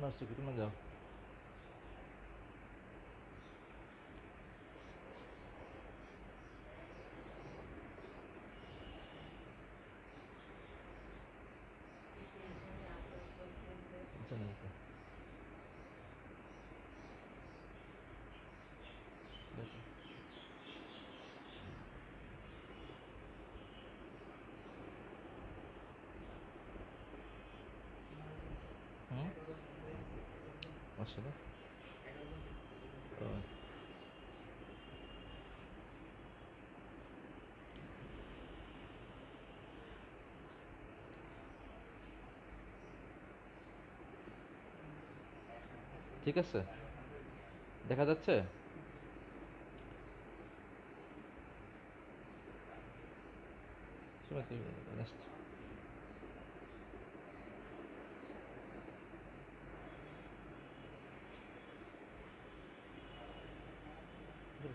Masuk itu mah jauh. Sana itu. Betul. Maksudnya? Oh. ঠিক আছে, দেখা যাচ্ছে? শোনো কি নেক্সট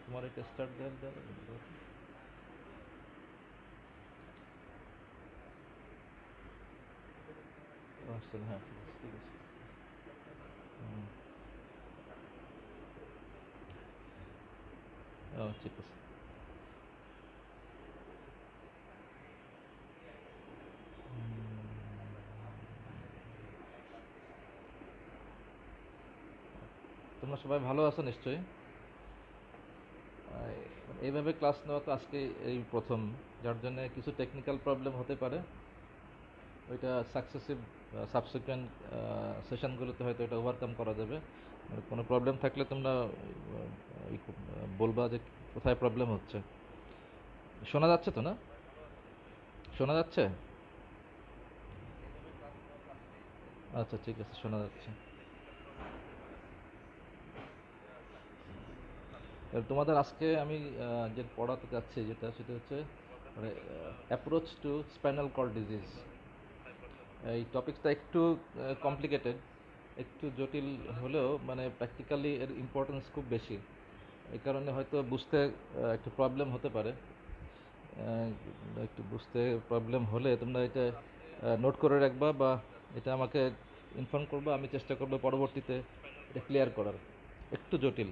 তোমার একটা স্টার্ট দেওয়ার আসছে না। হ্যাঁ ঠিক আছে। ও ঠিক আছে। তোমরা সবাই ভালো আছো নিশ্চয়ই? এইভাবে ক্লাস নেওয়া তো আজকে এই প্রথম, যার জন্য কিছু টেকনিক্যাল প্রবলেম হতে পারে। ওইটা সাকসেসিভ সাবসিকুয়েন্ট সেশনগুলোতে হয়তো এটা ওভারকাম করা যাবে। কোনো প্রবলেম থাকলে তোমরা বলবা যে কোথায় প্রবলেম হচ্ছে। শোনা যাচ্ছে তো না? শোনা যাচ্ছে? আচ্ছা ঠিক আছে, শোনা যাচ্ছে। তোমাদের আজকে আমি যে পড়াতে যাচ্ছি সেটা হচ্ছে মানে approach to spinal cord disease. এই টপিকটা একটু কমপ্লিকেটেড, একটু জটিল হলেও মানে প্র্যাকটিক্যালি এর ইম্পর্টেন্স খুব বেশি। এই কারণে হয়তো বুঝতে একটু প্রবলেম হতে পারে। একটু বুঝতে প্রবলেম হলে তোমরা এটা নোট করে রাখবা বা এটা আমাকে ইনফর্ম করবা, আমি চেষ্টা করবো পরবর্তীতে এটা ক্লিয়ার করার। একটু জটিল,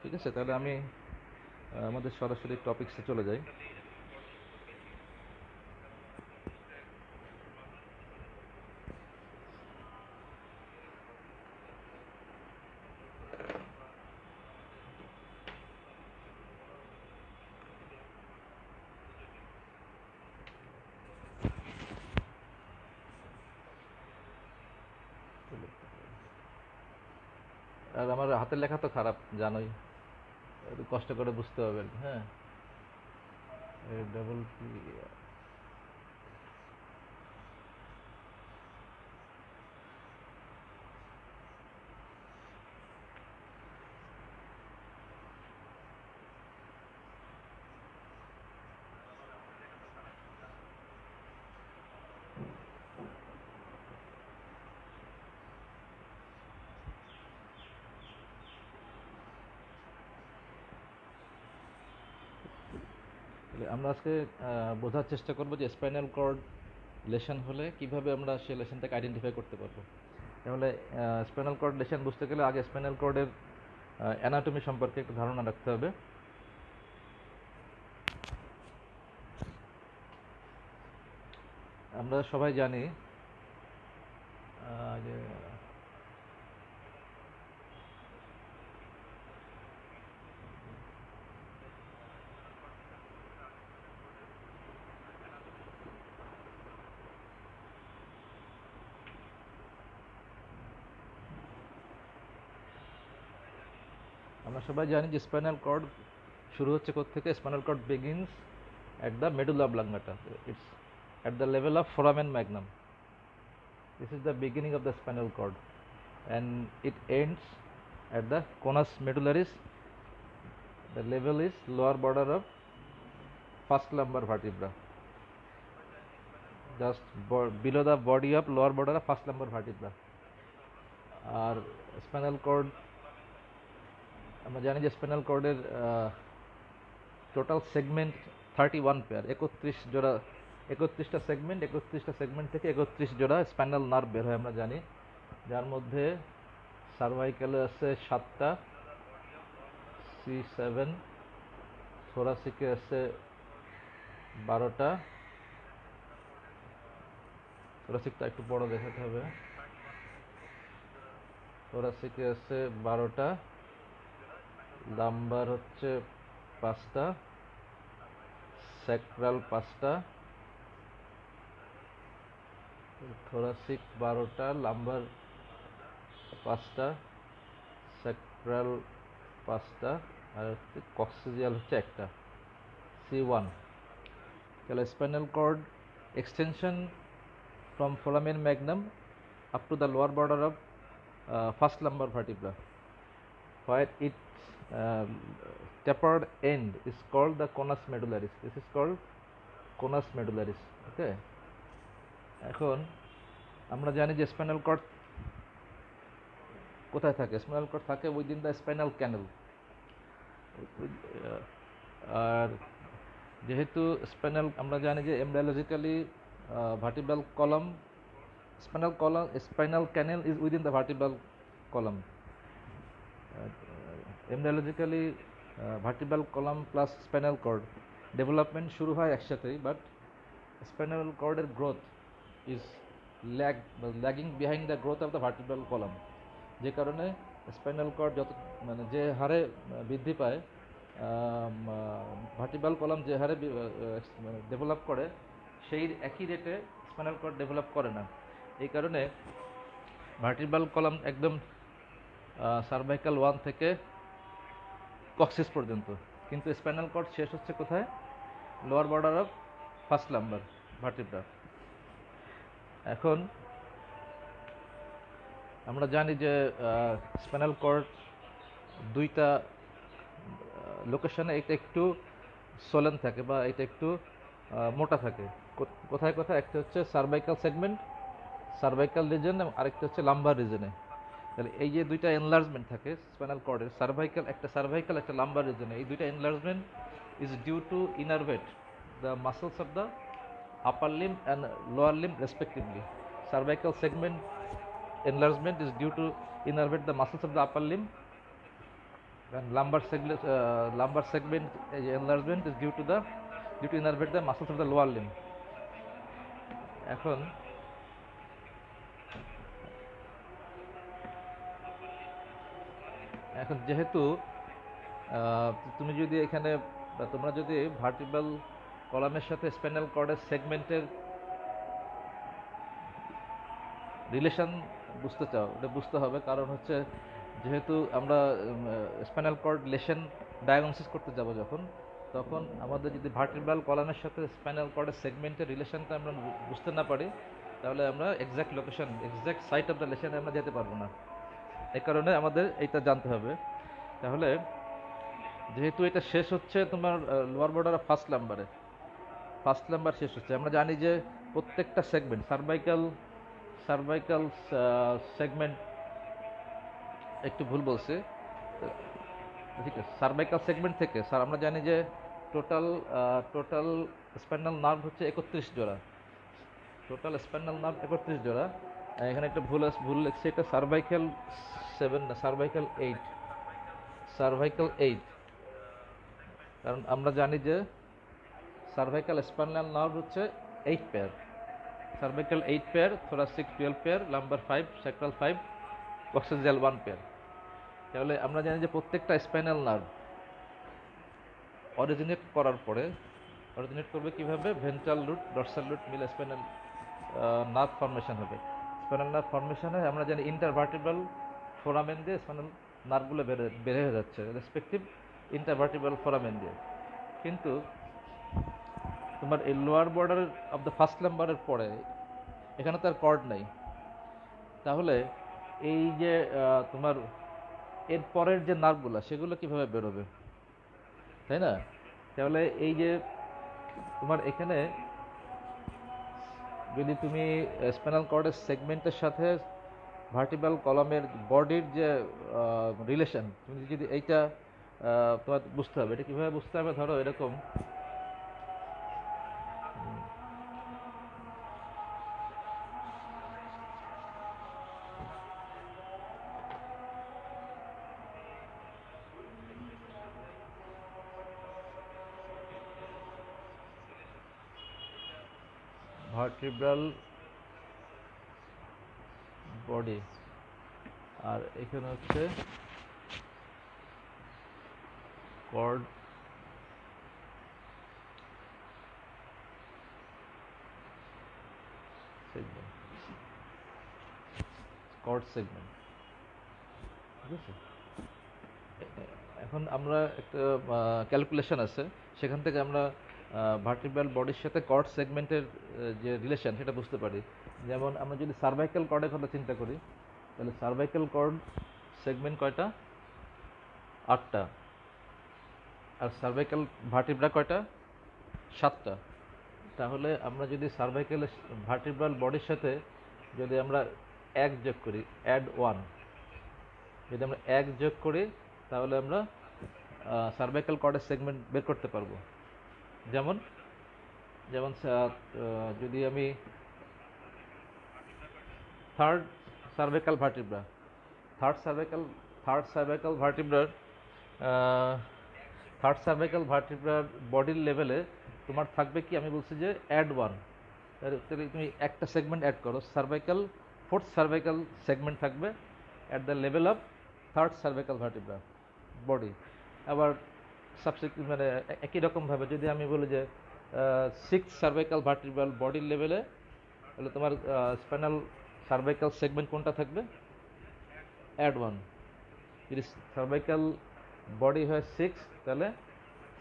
ঠিক আছে? তাহলে আমি আমাদের সরাসরি টপিক্সে চলে যাই। আর আমার হাতের লেখা তো খারাপ জানোই, একটু কষ্ট করে বুঝতে হবে। হ্যাঁ, ডাবল পি। আমরা আজকে বোঝার চেষ্টা করবো যে স্পাইনাল কর্ড লেশন হলে কিভাবে আমরা সেই লেশনটাকে আইডেন্টিফাই করতে পারবো। তাহলে স্পাইনাল কর্ড লেশন বুঝতে গেলে আগে স্পাইনাল কর্ডের অ্যানাটমি সম্পর্কে একটু ধারণা রাখতে হবে। আমরা সবাই জানি যে স্পাইনাল কর্ড শুরু হচ্ছে কোত্থেকে? Spinal cord begins at the medulla oblongata. It's at the level of foramen magnum. This is the beginning of the spinal cord, and it ends at the conus medullaris. The level is lower border of first lumbar vertebra, just below the body of lower border of first lumbar vertebra. আর spinal cord আমরা জানি যে spinal কর্ডের total segment 31 pair, 31 জোড়া, 31টা segment, 31টা segment থেকে 31 জোড়া spinal nerve বের হয় আমরা জানি। যার মধ্যে সার্ভাইকালে আছে 7টা, C7, থোরাসিকে আছে 12টা, থোরাসিকটা একটু বড় দেখাতে হবে, থোরাসিকে আছে 12টা, লাম্বার হচ্ছে 5টা, স্যাক্রাল 5টা, থোরাসিক 12টা, লাম্বার 5টা, স্যাক্রাল 5টা, আর হচ্ছে কক্সিজিয়াল হচ্ছে 1টা, C1। তাহলে spinal cord extension from foramen magnum up to the lower border of first lumbar vertebra, where its tapered end is called the conus medullaris. This is called conus medullaris. Okay. এখন আমরা জানি যে spinal cord কোথায় থাকে? Spinal cord থাকে within the spinal canal. আর যেহেতু spinal আমরা জানি যে embryologically vertebral column, spinal canal is within the vertebral column. Embryologically vertebral column plus spinal cord development শুরু হয় একসাথেই, বাট স্পাইনাল কর্ডের growth is lagging behind the growth of the vertebral column. যে কারণে স্পাইনাল কর্ড যত মানে যে হারে বৃদ্ধি পায়, ভার্টিব্রাল কলাম যে হারে ডেভেলপ করে সেই একই রেটে স্পাইনাল কর্ড ডেভেলপ করে না। এই কারণে ভার্টিব্রাল কলাম একদম সার্ভাইকাল 1 থেকে কক্সিস পর্যন্ত, কিন্তু স্পাইনাল কর্ড শেষ হচ্ছে কোথায়? Lower border of first lumber vertebra. এখন আমরা জানি যে স্পাইনাল কর্ড দুইটা লোকেশনে, এটা একটু সোলেন থাকে বা এটা একটু মোটা থাকে। কোথায় কোথায়? একটা হচ্ছে সার্ভাইকাল সেগমেন্ট, সার্ভাইকাল রিজন, এবং আরেকটা হচ্ছে লাম্বার রিজনে। তাহলে এই যে দুইটা এনলার্জমেন্ট থাকে স্পাইনাল কর্ডের, সার্ভাইকাল একটা লাম্বার রিজনে, এই দুইটা enlargement is due to innervate the muscles of the upper limb and lower limb respectively. Cervical segment enlargement is due to innervate the muscles of the upper limb, and lumbar segment enlargement is due to innervate the muscles of the lower limb. এখন যেহেতু তুমি যদি এখানে তোমরা যদি vertebral কলামের সাথে spinal কর্ডের সেগমেন্টের রিলেশন বুঝতে চাও, এটা বুঝতে হবে। কারণ হচ্ছে যেহেতু আমরা স্পাইনাল কর্ড লেশন ডায়াগনোসিস করতে যাব যখন, তখন আমাদের যদি ভার্টিব্রাল কলামের সাথে স্পাইনাল কর্ডের সেগমেন্টের রিলেশনটা আমরা বুঝতে না পারি, তাহলে আমরা exact location, exact site of the লেশনে আমরা যেতে পারবো না। এই কারণে আমাদের এইটা জানতে হবে। তাহলে যেহেতু এটা শেষ হচ্ছে তোমার lower border of first lumber শেষ হচ্ছে, আমরা জানি যে প্রত্যেকটা সেগমেন্ট সার্ভাইকাল সেগমেন্ট, একটু ভুল বলছে, ঠিক আছে, সার্ভাইকাল সেগমেন্ট থেকে আমরা জানি যে টোটাল স্পাইনাল নার্ভ হচ্ছে 31 জোড়া, টোটাল স্পাইনাল নার্ভ 31 জোড়া। এখানে একটা ভুল লিখছে, এটা সার্ভাইকাল 7 না, সার্ভাইকাল 8, কারণ আমরা জানি যে সার্ভাইকাল স্পাইনাল নার্ভ হচ্ছে 8 pair, cervical 8 pair, thoracic 12 pair, lumber 5, sacral 5, কক্সিজিয়াল 1 pair. তাহলে আমরা জানি যে প্রত্যেকটা স্পাইনাল নার্ভ অরিজিনেট করবে কিভাবে? ভেন্ট্রাল রুট, ডর্সাল রুট মিলে স্পাইনাল নার্ভ ফর্মেশন হবে। স্পাইনাল নার্ভ ফর্মেশনে আমরা জানি ইন্টারভার্টিব্রাল ফোরামেন দিয়ে স্পাইনাল নার্ভগুলো বের হয়ে যাচ্ছে, রেসপেক্টিভ ইন্টারভার্টিব্রাল ফোরামেন দিয়ে। কিন্তু তোমার এই lower border of the first লাম্বারের পরে এখানে তার কর্ড নাই। তাহলে এই যে তোমার এর পরের যে নার্ভগুলো, সেগুলো কিভাবে বেরোবে, তাই না? তাহলে এই যে তোমার এখানে যদি তুমি স্পাইনাল কর্ডের সেগমেন্টের সাথে ভার্টিব্রাল কলামের বডির যে রিলেশন, তুমি যদি এইটা তোমার বুঝতে হবে। এটা কীভাবে বুঝতে হবে? ধরো এরকম, ভার্টিব্রাল বডি, আর এখানে হচ্ছে কর্ড সেগমেন্ট, কর্ড সেগমেন্ট। ঠিক আছে, এখন আমরা একটা ক্যালকুলেশন আছে, সেখান থেকে আমরা ভার্টিব্রাল বডির সাথে কর্ড সেগমেন্টের যে রিলেশন সেটা বুঝতে পারি। যেমন আমরা যদি সার্ভাইকাল কর্ডের কথা চিন্তা করি, তাহলে সার্ভাইকাল কর্ড সেগমেন্ট কয়টা? 8টা। আর সার্ভাইকাল ভার্টিব্রা কয়টা? 7টা। তাহলে আমরা যদি সার্ভাইকাল ভার্টিব্রাল বডির সাথে যদি আমরা 1 যোগ করি, অ্যাড 1, যদি আমরা 1 যোগ করি তাহলে আমরা সার্ভাইকাল কর্ডের সেগমেন্ট বের করতে পারবো। যেমন যেমন যদি আমি থার্ড সার্ভাইকাল ভার্টিব্রার বডির লেভেলে তোমার থাকবে কি, আমি বলছি যে অ্যাড 1, তাহলে তুমি একটা সেগমেন্ট অ্যাড করো, ফোর্থ সার্ভাইকাল সেগমেন্ট থাকবে at the level of third cervical vertebra body. আবার মানে একই রকমভাবে যদি আমি বলি যে 6th সার্ভাইকাল ভার্টিব্রাল বডির লেভেলে, তাহলে তোমার স্পাইনাল সার্ভাইকাল সেগমেন্ট কোনটা থাকবে? অ্যাড 1। যদি সার্ভাইকাল বডি হয় 6, তাহলে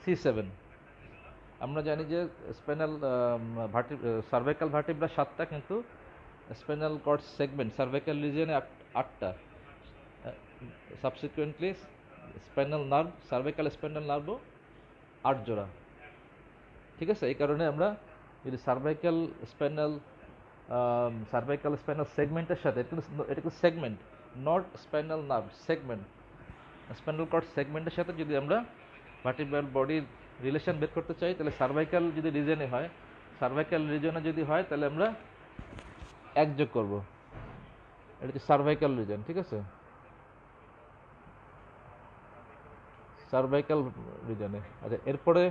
C7। আমরা জানি যে স্পাইনাল সার্ভাইকাল ভার্টিব্রা 7টা, কিন্তু স্পাইনাল কর্ড সেগমেন্ট সার্ভাইকাল রিজিয়নে 8টা। Subsequently spinal nerve, cervical spinal নার্ভও 8 জোড়া। ঠিক আছে, এই কারণে আমরা যদি সার্ভাইকাল স্পাইনাল সেগমেন্টের সাথে, এটা কিন্তু segment, not spinal nerve, segment, spinal cord সেগমেন্টের সাথে যদি আমরা ভার্টিব্রাল বডির রিলেশন বের করতে চাই, তাহলে সার্ভাইকাল যদি রিজনে হয়, তাহলে আমরা 1 যোগ করব, এটা হচ্ছে সার্ভাইকাল রিজন। ঠিক আছে, সার্ভাইকাল রিজনে। আচ্ছা, এরপরে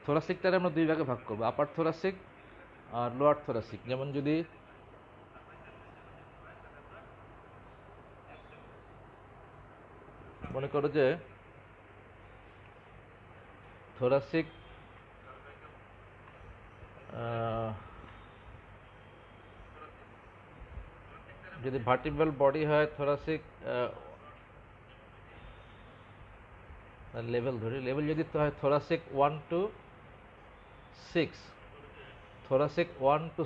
থোরাসিকটারে আমরা 2 ভাগে ভাগ করবো, আপার থোরাসিক আর লোয়ার থোরাসিক। যেমন যদি মনে করো যে থোরাসিক যদি ভার্টিব্রাল বডি হয়, থোরাসিক লেভেল ধরি, লেভেল যদি হয় thoracic 1 to 6, thoracic 1 to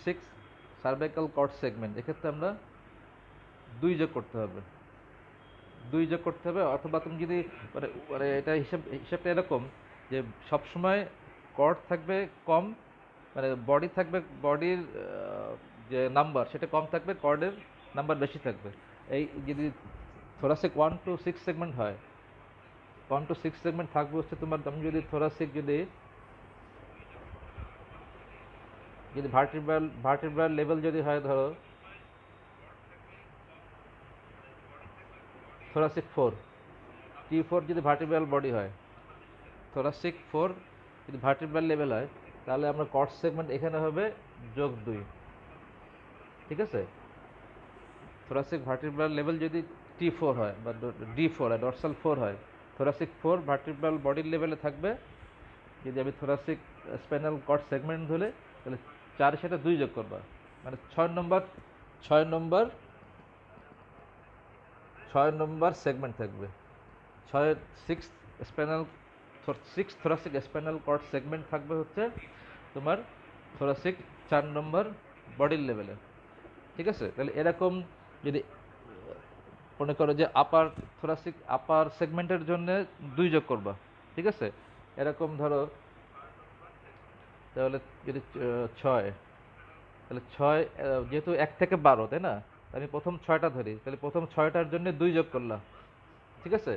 6 cervical cord segment, এক্ষেত্রে আমরা 2 যোগ করতে হবে, অথবা তুমি যদি মানে এটা হিসাবটা এরকম যে সবসময় কর্ড থাকবে কম, মানে বডি থাকবে, বডির যে নাম্বার সেটা কম থাকবে, কর্ডের নাম্বার বেশি থাকবে। এই যদি থোরাসিক 1 to 6 সেগমেন্ট হয়, 1 to 6 সেগমেন্ট থাকবে হচ্ছে তোমার, তুমি যদি থোরাসিক যদি ভার্টিব্রাল লেভেল যদি হয়, ধরো থোরাসিক 4, T4 যদি ভার্টিব্রাল বডি হয়, থোরাসিক 4 যদি ভার্টিব্রাল লেভেল হয়, তাহলে আমরা কর্ড সেগমেন্ট এখানে হবে +2। ঠিক আছে, থোরাসিক ভার্টিব্রাল লেভেল যদি T4 হয় বা D4 হয়, ডরসাল 4 হয়, থোরাসিক 4 ভার্টিব্রাল বডির লেভেলে থাকবে। যদি আমি থোরাসিক স্পাইনাল কর্ড সেগমেন্ট ধরে, তাহলে 4-এর সাথে 2 যোগ করবা, মানে 6 নম্বর সেগমেন্ট থাকবে। 6 থোরাসিক স্পাইনাল কর্ড সেগমেন্ট থাকবে হচ্ছে তোমার থোরাসিক 4 নম্বর বডির লেভেলে। ঠিক আছে, তাহলে এরকম যদি মনে করো যে আপার সেগমেন্টের জন্য 2 যোগ করবা। ঠিক আছে, এরকম ধরো, তাহলে যদি 6, তাহলে 6 যেহেতু 1 থেকে 12, তাই না, আমি প্রথম 6টা ধরি, তাহলে প্রথম 6টার জন্য 2 যোগ করলাম। ঠিক আছে,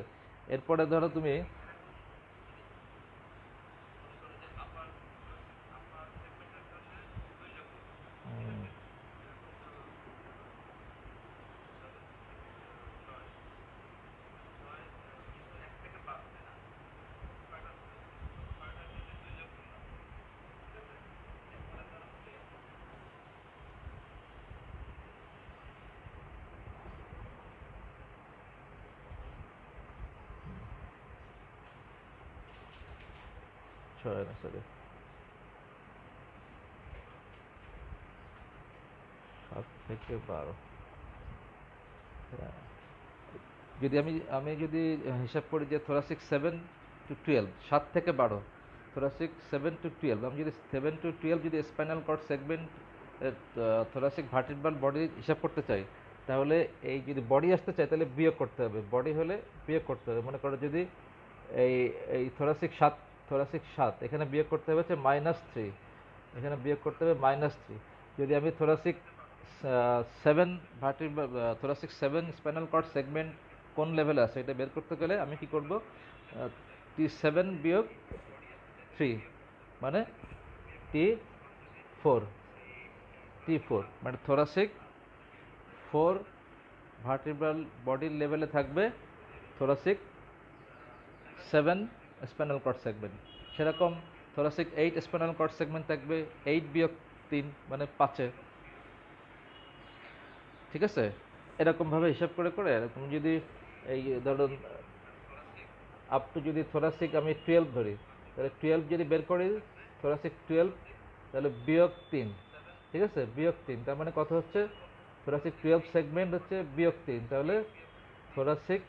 এরপরে ধরো তুমি 6 না সরি 7 থেকে 12 যদি আমি যদি হিসাব করি যে thoracic 7 to 12 7 থেকে 12 thoracic 7 to 12 আমি যদি 7 to 12 যদি spinal cord segment thoracic vertebral body হিসাব করতে চাই তাহলে এই যদি বডি আসতে চাই তাহলে বিয়োগ করতে হবে, বডি হলে বিয়োগ করতে হবে। মনে করো যদি এই এই thoracic 7 এখানে বিয়োগ করতে হবে হচ্ছে -3, এখানে বিয়োগ করতে হবে -3। যদি আমি thoracic 7 vertebral thoracic 7 spinal cord segment কোন লেভেলে আছে এটা বের করতে গেলে আমি কি করব, T7 বিয়োগ 3 মানে T4 মানে thoracic 4 ভার্টিব্রাল বডির লেভেলে থাকবে thoracic 7 স্পাইনাল কর্ড সেগমেন্ট। সেরকম thoracic 8 স্পাইনাল কর্ড সেগমেন্ট থাকবে 8 বিয়োগ 3 মানে 5-এ। ঠিক আছে, এরকমভাবে হিসাব করে করে তুমি যদি এই ধরুন আপ টু যদি thoracic আমি 12 ধরি তাহলে 12 যদি বের করি thoracic 12 তাহলে বিয়োগ 3, ঠিক আছে, বিয়োগ 3 তার মানে কত হচ্ছে thoracic 12 সেগমেন্ট হচ্ছে বিয়োগ 3, তাহলে thoracic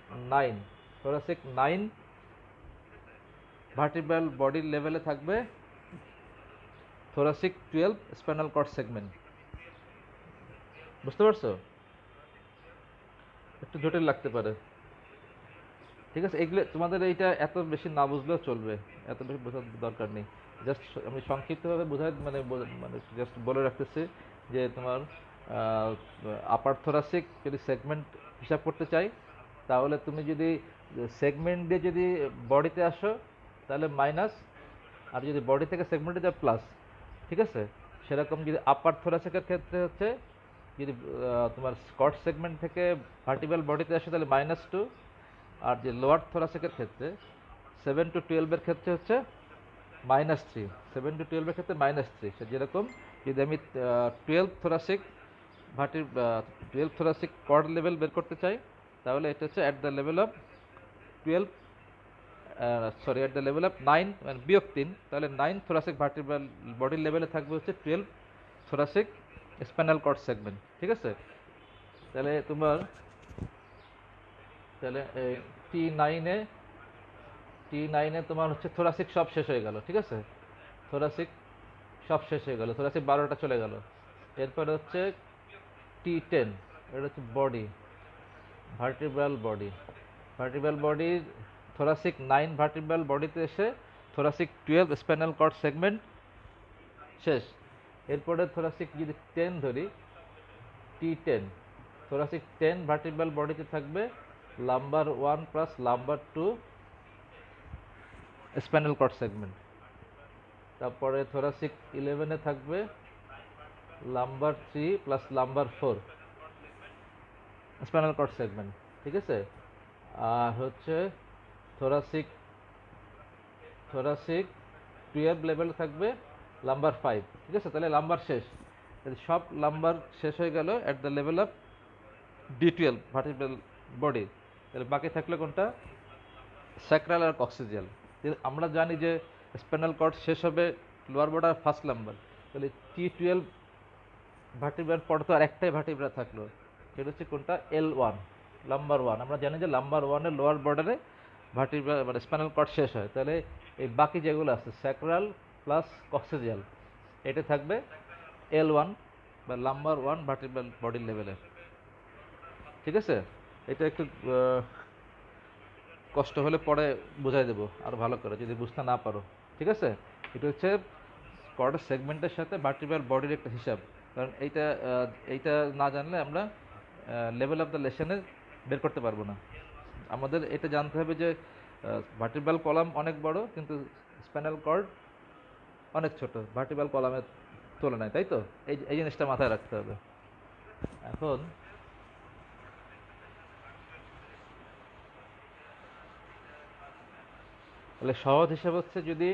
9 ভার্টিব্রাল বডির লেভেলে থাকবে thoracic 12 স্পাইনাল কর্ড সেগমেন্ট। বুঝতে পারছো? একটু জটিল লাগতে পারে, ঠিক আছে। এগুলো তোমাদের এইটা এত বেশি না বুঝলেও চলবে, এত বেশি বোঝার দরকার নেই। জাস্ট আমি সংক্ষিপ্তভাবে বোঝাই মানে জাস্ট বলে রাখতেছি যে তোমার আপার thoracic যদি সেগমেন্ট হিসাব করতে চাই তাহলে তুমি যদি সেগমেন্ট দিয়ে যদি বডিতে আসো তাহলে মাইনাস, আর যদি বডি থেকে সেগমেন্টে যায় প্লাস, ঠিক আছে। সেরকম যদি আপার thoracic-এর ক্ষেত্রে হচ্ছে যদি তোমার স্কট সেগমেন্ট থেকে ভার্টিব্রাল বডিতে আসে তাহলে -2, আর যে লোয়ার thoracic-এর ক্ষেত্রে 7 to 12-এর ক্ষেত্রে হচ্ছে -3, 7 to 12-এর ক্ষেত্রে -3। সে যেরকম যদি আমি 12 thoracic কর্ড লেভেল বের করতে চাই তাহলে এটা হচ্ছে at the level of 12 at the level of 9 মানে বিয়োগ 3, তাহলে 9 thoracic ভার্টিব্রাল বডির লেভেলে থাকবে হচ্ছে 12 thoracic স্পাইনাল কর্ড সেগমেন্ট, ঠিক আছে। তাহলে তোমার তাহলে T9-এ তোমার হচ্ছে thoracic সব শেষ হয়ে গেল, ঠিক আছে, thoracic সব শেষ হয়ে গেল, thoracic 12টা চলে গেল। এরপরে হচ্ছে T10, এটা হচ্ছে বডি, ভার্টিব্রাল বডির thoracic 9 ভার্টিব্রাল বডিতে এসে thoracic 12 স্পাইনাল কর্ড সেগমেন্ট শেষ। এরপরে thoracic যদি 10 ধরি T10, thoracic 10 ভার্টিব্রাল বডিতে থাকবে lumbar 1 plus lumbar 2 spinal cord segment. তারপরে thoracic 11-এ থাকবে lumbar 3 plus lumbar 4 spinal cord segment, ঠিক আছে। আর হচ্ছে thoracic 12 লেভেলে থাকবে lumbar 5, ঠিক আছে। তাহলে লাম্বার শেষ, তাহলে সব লাম্বার শেষ হয়ে গেল at the level of D12 vertebral body. তাহলে বাকি থাকলো কোনটা, স্যাক্রাল আর কক্সিজিয়াল। আমরা জানি যে স্পাইনাল কর্ড শেষ হবে লোয়ার বর্ডার ফার্স্ট লাম্বার, তাহলে T12 ভার্টিব্রাল পর তো আর একটাই ভার্টিব্রা থাকলো, সেটা হচ্ছে কোনটা L1 লাম্বার 1। আমরা জানি যে লাম্বার 1-এর লোয়ার বর্ডারে ভার্টিব্রা মানে স্পাইনাল কর্ড শেষ হয়, তাহলে এই বাকি যেগুলো আছে স্যাক্রাল প্লাস কক্সিজিয়াল এটা থাকবে L1 বা লাম্বার 1 ভার্টিব্রাল বডির লেভেলে, ঠিক আছে। এটা একটু কষ্ট হলে পরে বোঝাই দেবো আর ভালো করে যদি বুঝতে না পারো, ঠিক আছে। এটা হচ্ছে কর্ড সেগমেন্টের সাথে ভার্টিব্রাল বডির একটা হিসাব, কারণ এইটা না জানলে আমরা লেভেল অফ দ্য লেসনে বের করতে পারবো না। আমাদের এটা জানতে হবে যে ভার্টিব্রাল কলাম অনেক বড় কিন্তু স্পাইনাল কর্ড অনেক ছোট ভার্টিব্রাল কলামের তুলনায়, তাই তো এই জিনিসটা মাথায় রাখতে হবে। এখন তাহলে সহজ হিসাব হচ্ছে যদি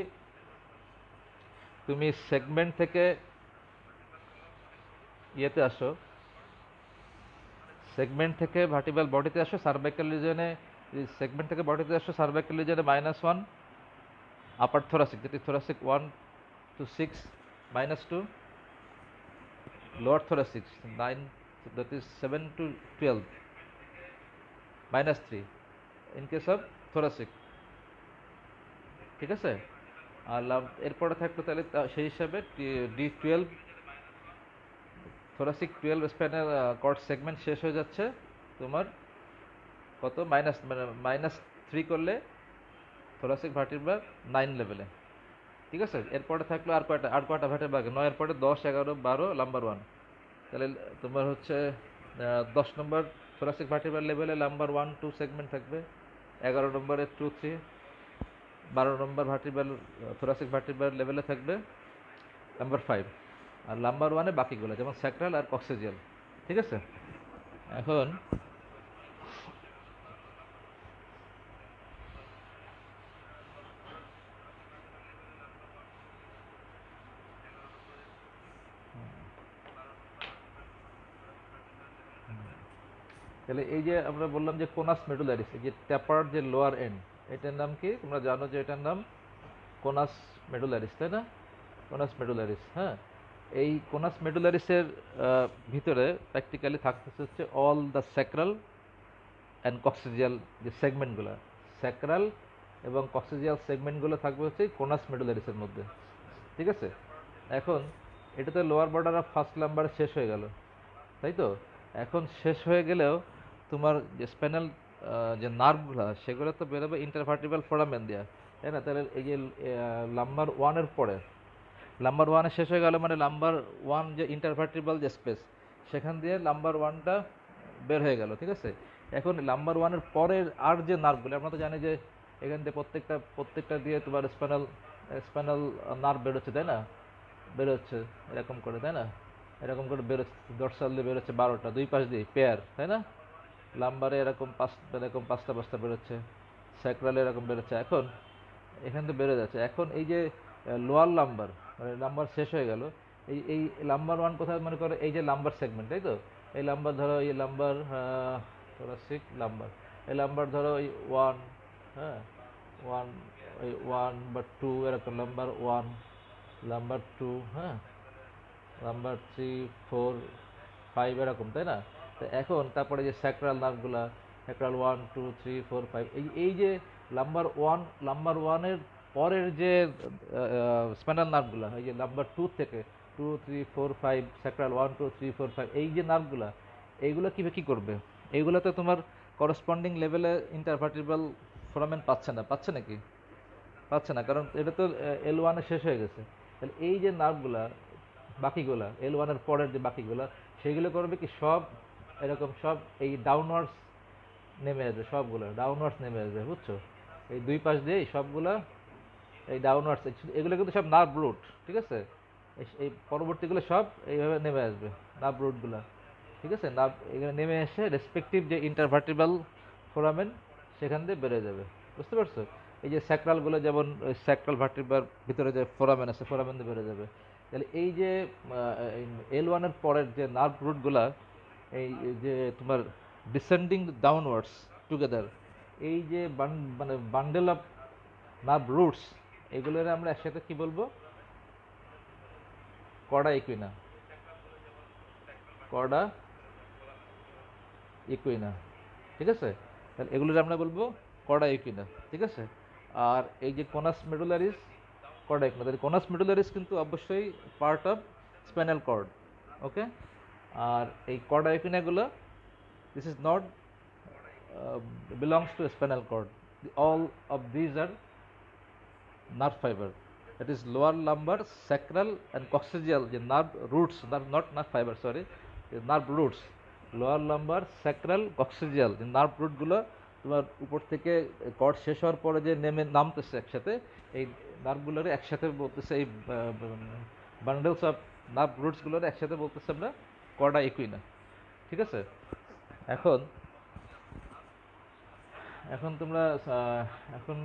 তুমি সেগমেন্ট থেকে ইয়েতে আসো, সেগমেন্ট থেকে ভার্টিব্রাল বডিতে আসো সার্ভাইকাল রিজনে, সেগমেন্ট থেকে বডিতে আসো সার্ভাইকাল রিজনে -1, upper thoracic, that is thoracic 1 to 6 minus 2, lower thoracic 9, that is 7 to 12 minus 3 in case of thoracic, ঠিক আছে। আর এরপরে থাকলো তাহলে সেই হিসাবে D12 thoracic 12 স্প্যানাল কর্ড সেগমেন্ট শেষ হয়ে যাচ্ছে তোমার কত -3 করলে thoracic vertebra 9 লেভেলে, ঠিক আছে। এরপরে থাকলো আর কয়টা ভার্টেব্রা, 9 এর পরে 10 11 12 নাম্বার 1, তাহলে তোমার হচ্ছে 10 নম্বর thoracic vertebra লেভেলে নাম্বার 1 2 সেগমেন্ট থাকবে, 11 নম্বরে 2 3, 12 নম্বর thoracic vertebra লেভেলে থাকবে নাম্বার 5, আর নাম্বার 1 এ বাকিগুলো যেমন স্যাক্রাল আর কক্সিজিয়াল, ঠিক আছে। এখন তাহলে এই যে আমরা বললাম যে কোনাস মেডুলারিস, এই যে ট্যাপার যে লোয়ার এন্ড, এটার নাম কি তোমরা জানো যে এটার নাম কোনাস মেডুলারিস, তাই না? কোনাস মেডুলারিস, হ্যাঁ। এই কোনাস মেডুলারিসের ভিতরে প্র্যাকটিক্যালি থাকতেছে হচ্ছে অল দ্য স্যাক্রাল অ্যান্ড কক্সিজিয়াল যে সেগমেন্টগুলো, স্যাক্রাল এবং কক্সিজিয়াল সেগমেন্টগুলো থাকবে হচ্ছে কোনাস মেডুলারিসের মধ্যে, ঠিক আছে। এখন এটাতে lower border of first lumber শেষ হয়ে গেল, তাই তো। এখন শেষ হয়ে গেলেও তোমার যে স্প্যানাল যে নার্ভগুলো সেগুলো তো বেরোবে ইন্টারভার্টিব্রাল ফোরামেন দেওয়া, তাই না? তাহলে এই যে নাম্বার 1-এর পরে নাম্বার 1-এ শেষ হয়ে গেল মানে নাম্বার 1 যে ইন্টারভার্টিব্রাল যে স্পেস সেখান দিয়ে নাম্বার 1টা বের হয়ে গেল, ঠিক আছে। এখন নাম্বার 1-এর পরের আর যে নার্ভগুলো আমরা তো জানি যে এখান থেকে প্রত্যেকটা দিয়ে তোমার স্প্যানাল নার্ভ বেরোচ্ছে, তাই না? বেরোচ্ছে এরকম করে, তাই না? এরকম করে বেরোচ্ছে, ডর্সাল দিয়ে বেরোচ্ছে 12টা, দুই পাশ দিয়ে পেয়ার, তাই না? লাম্বারে এরকম 5টা বেরোচ্ছে, স্যাক্রালে এরকম বেরোচ্ছে। এখন এখান থেকে বেরো যাচ্ছে। এখন এই যে লোয়ার লাম্বার মানে লাম্বার শেষ হয়ে গেল, এই লাম্বার 1 কোথায় মনে করো এই যে লাম্বার সেগমেন্ট, তাই তো। এই লাম্বার ধরো এই লাম্বার thoracic লাম্বার, এই লাম্বার ধরো এই 1, হ্যাঁ 1, এই 1 বা 2 এরকম লাম্বার 1 নাম্বার 2, হ্যাঁ নাম্বার 3 4 5 এরকম, তাই না? তো এখন তারপরে যে স্যাক্রাল নার্ভগুলা, স্যাক্রাল 1 2 3 4 5, এই যে নাম্বার 1-এর পরের যে স্প্যানাল নার্ভগুলা, এই যে নাম্বার 2 থেকে 2 3 4 5 স্যাক্রাল 1 2 3 4 5, এই যে নার্ভগুলা এইগুলো কি করবে? এইগুলো তো তোমার করসপন্ডিং লেভেলে ইন্টারভার্টিব্রাল ফোরামেন পাচ্ছে নাকি? পাচ্ছে না, কারণ এটা তো L1-এ শেষ হয়ে গেছে। তাহলে এই যে নার্ভগুলা বাকিগুলা L1-এর পরের যে বাকিগুলা সেইগুলো করবে কি সব এরকম সব এই ডাউনওয়ার্ডস নেমে আসবে, সবগুলো ডাউনওয়ার্ডস নেমে আসবে, বুঝছো? এই দুই পাশ দিয়ে সবগুলা এই ডাউনওয়ার্ডস, এগুলো কিন্তু সব নার্ভ রুট, ঠিক আছে। এই পরবর্তীগুলো সব এইভাবে নেমে আসবে নার্ভ রুটগুলা, ঠিক আছে। নার্ভ এখানে নেমে এসে রেসপেক্টিভ যে ইন্টারভার্টিব্রাল ফোরামেন সেখান দিয়ে বেড়ে যাবে, বুঝতে পারছো? এই যে স্যাক্রালগুলো যেমন স্যাক্রাল ভার্টিব্রার ভিতরে যে ফোরামেন আছে ফোরামেন দিয়ে বেড়ে যাবে। তাহলে এই যে L1-এর পরের যে নার্ভ রুটগুলা এই যে তোমার ডিসেন্ডিং ডাউনওয়ার্ডস টুগেদার, এই যে মানে বান্ডেল অফ নার্ভ রুটস, এগুলোর আমরা একসাথে কি বলবো? কর্ডা ইকুইনা, কর্ডা ইকুইনা, ঠিক আছে। তাহলে এগুলোর আমরা বলবো কর্ডা ইকুইনা, ঠিক আছে। আর এই যে কোনাস মেডুলারিস, কর্ডা ইকুইনা, তাহলে কোনাস মেডুলারিস কিন্তু অবশ্যই পার্ট অফ স্পাইনাল কর্ড, ওকে। আর এই Korda ইকুইনাগুলো this is not belongs to a spinal cord. All of these are nerve fiber, that is lower lumbar, sacral and coccygeal the nerve roots, not nerve fiber, sorry, the nerve roots, lower lumbar, sacral, coccygeal the nerve root গুলো তোমার উপর থেকে cord শেষ হওয়ার পরে যে নামতেছে একসাথে, এই নার্ভগুলোর একসাথে বলতেছে, এই বান্ডেলস অফ নার্ভ রুটস গুলোর একসাথে বলতেছে আমরা কর্ডা ইকুইনা, ঠিক আছে। এখন এখন তোমরা এখন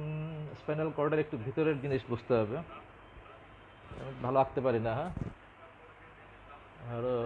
স্পাইনাল কর্ডের একটু ভিতরের জিনিস বুঝতে হবে, আমি ভালো আঁকতে পারি না, হ্যাঁ। ধরো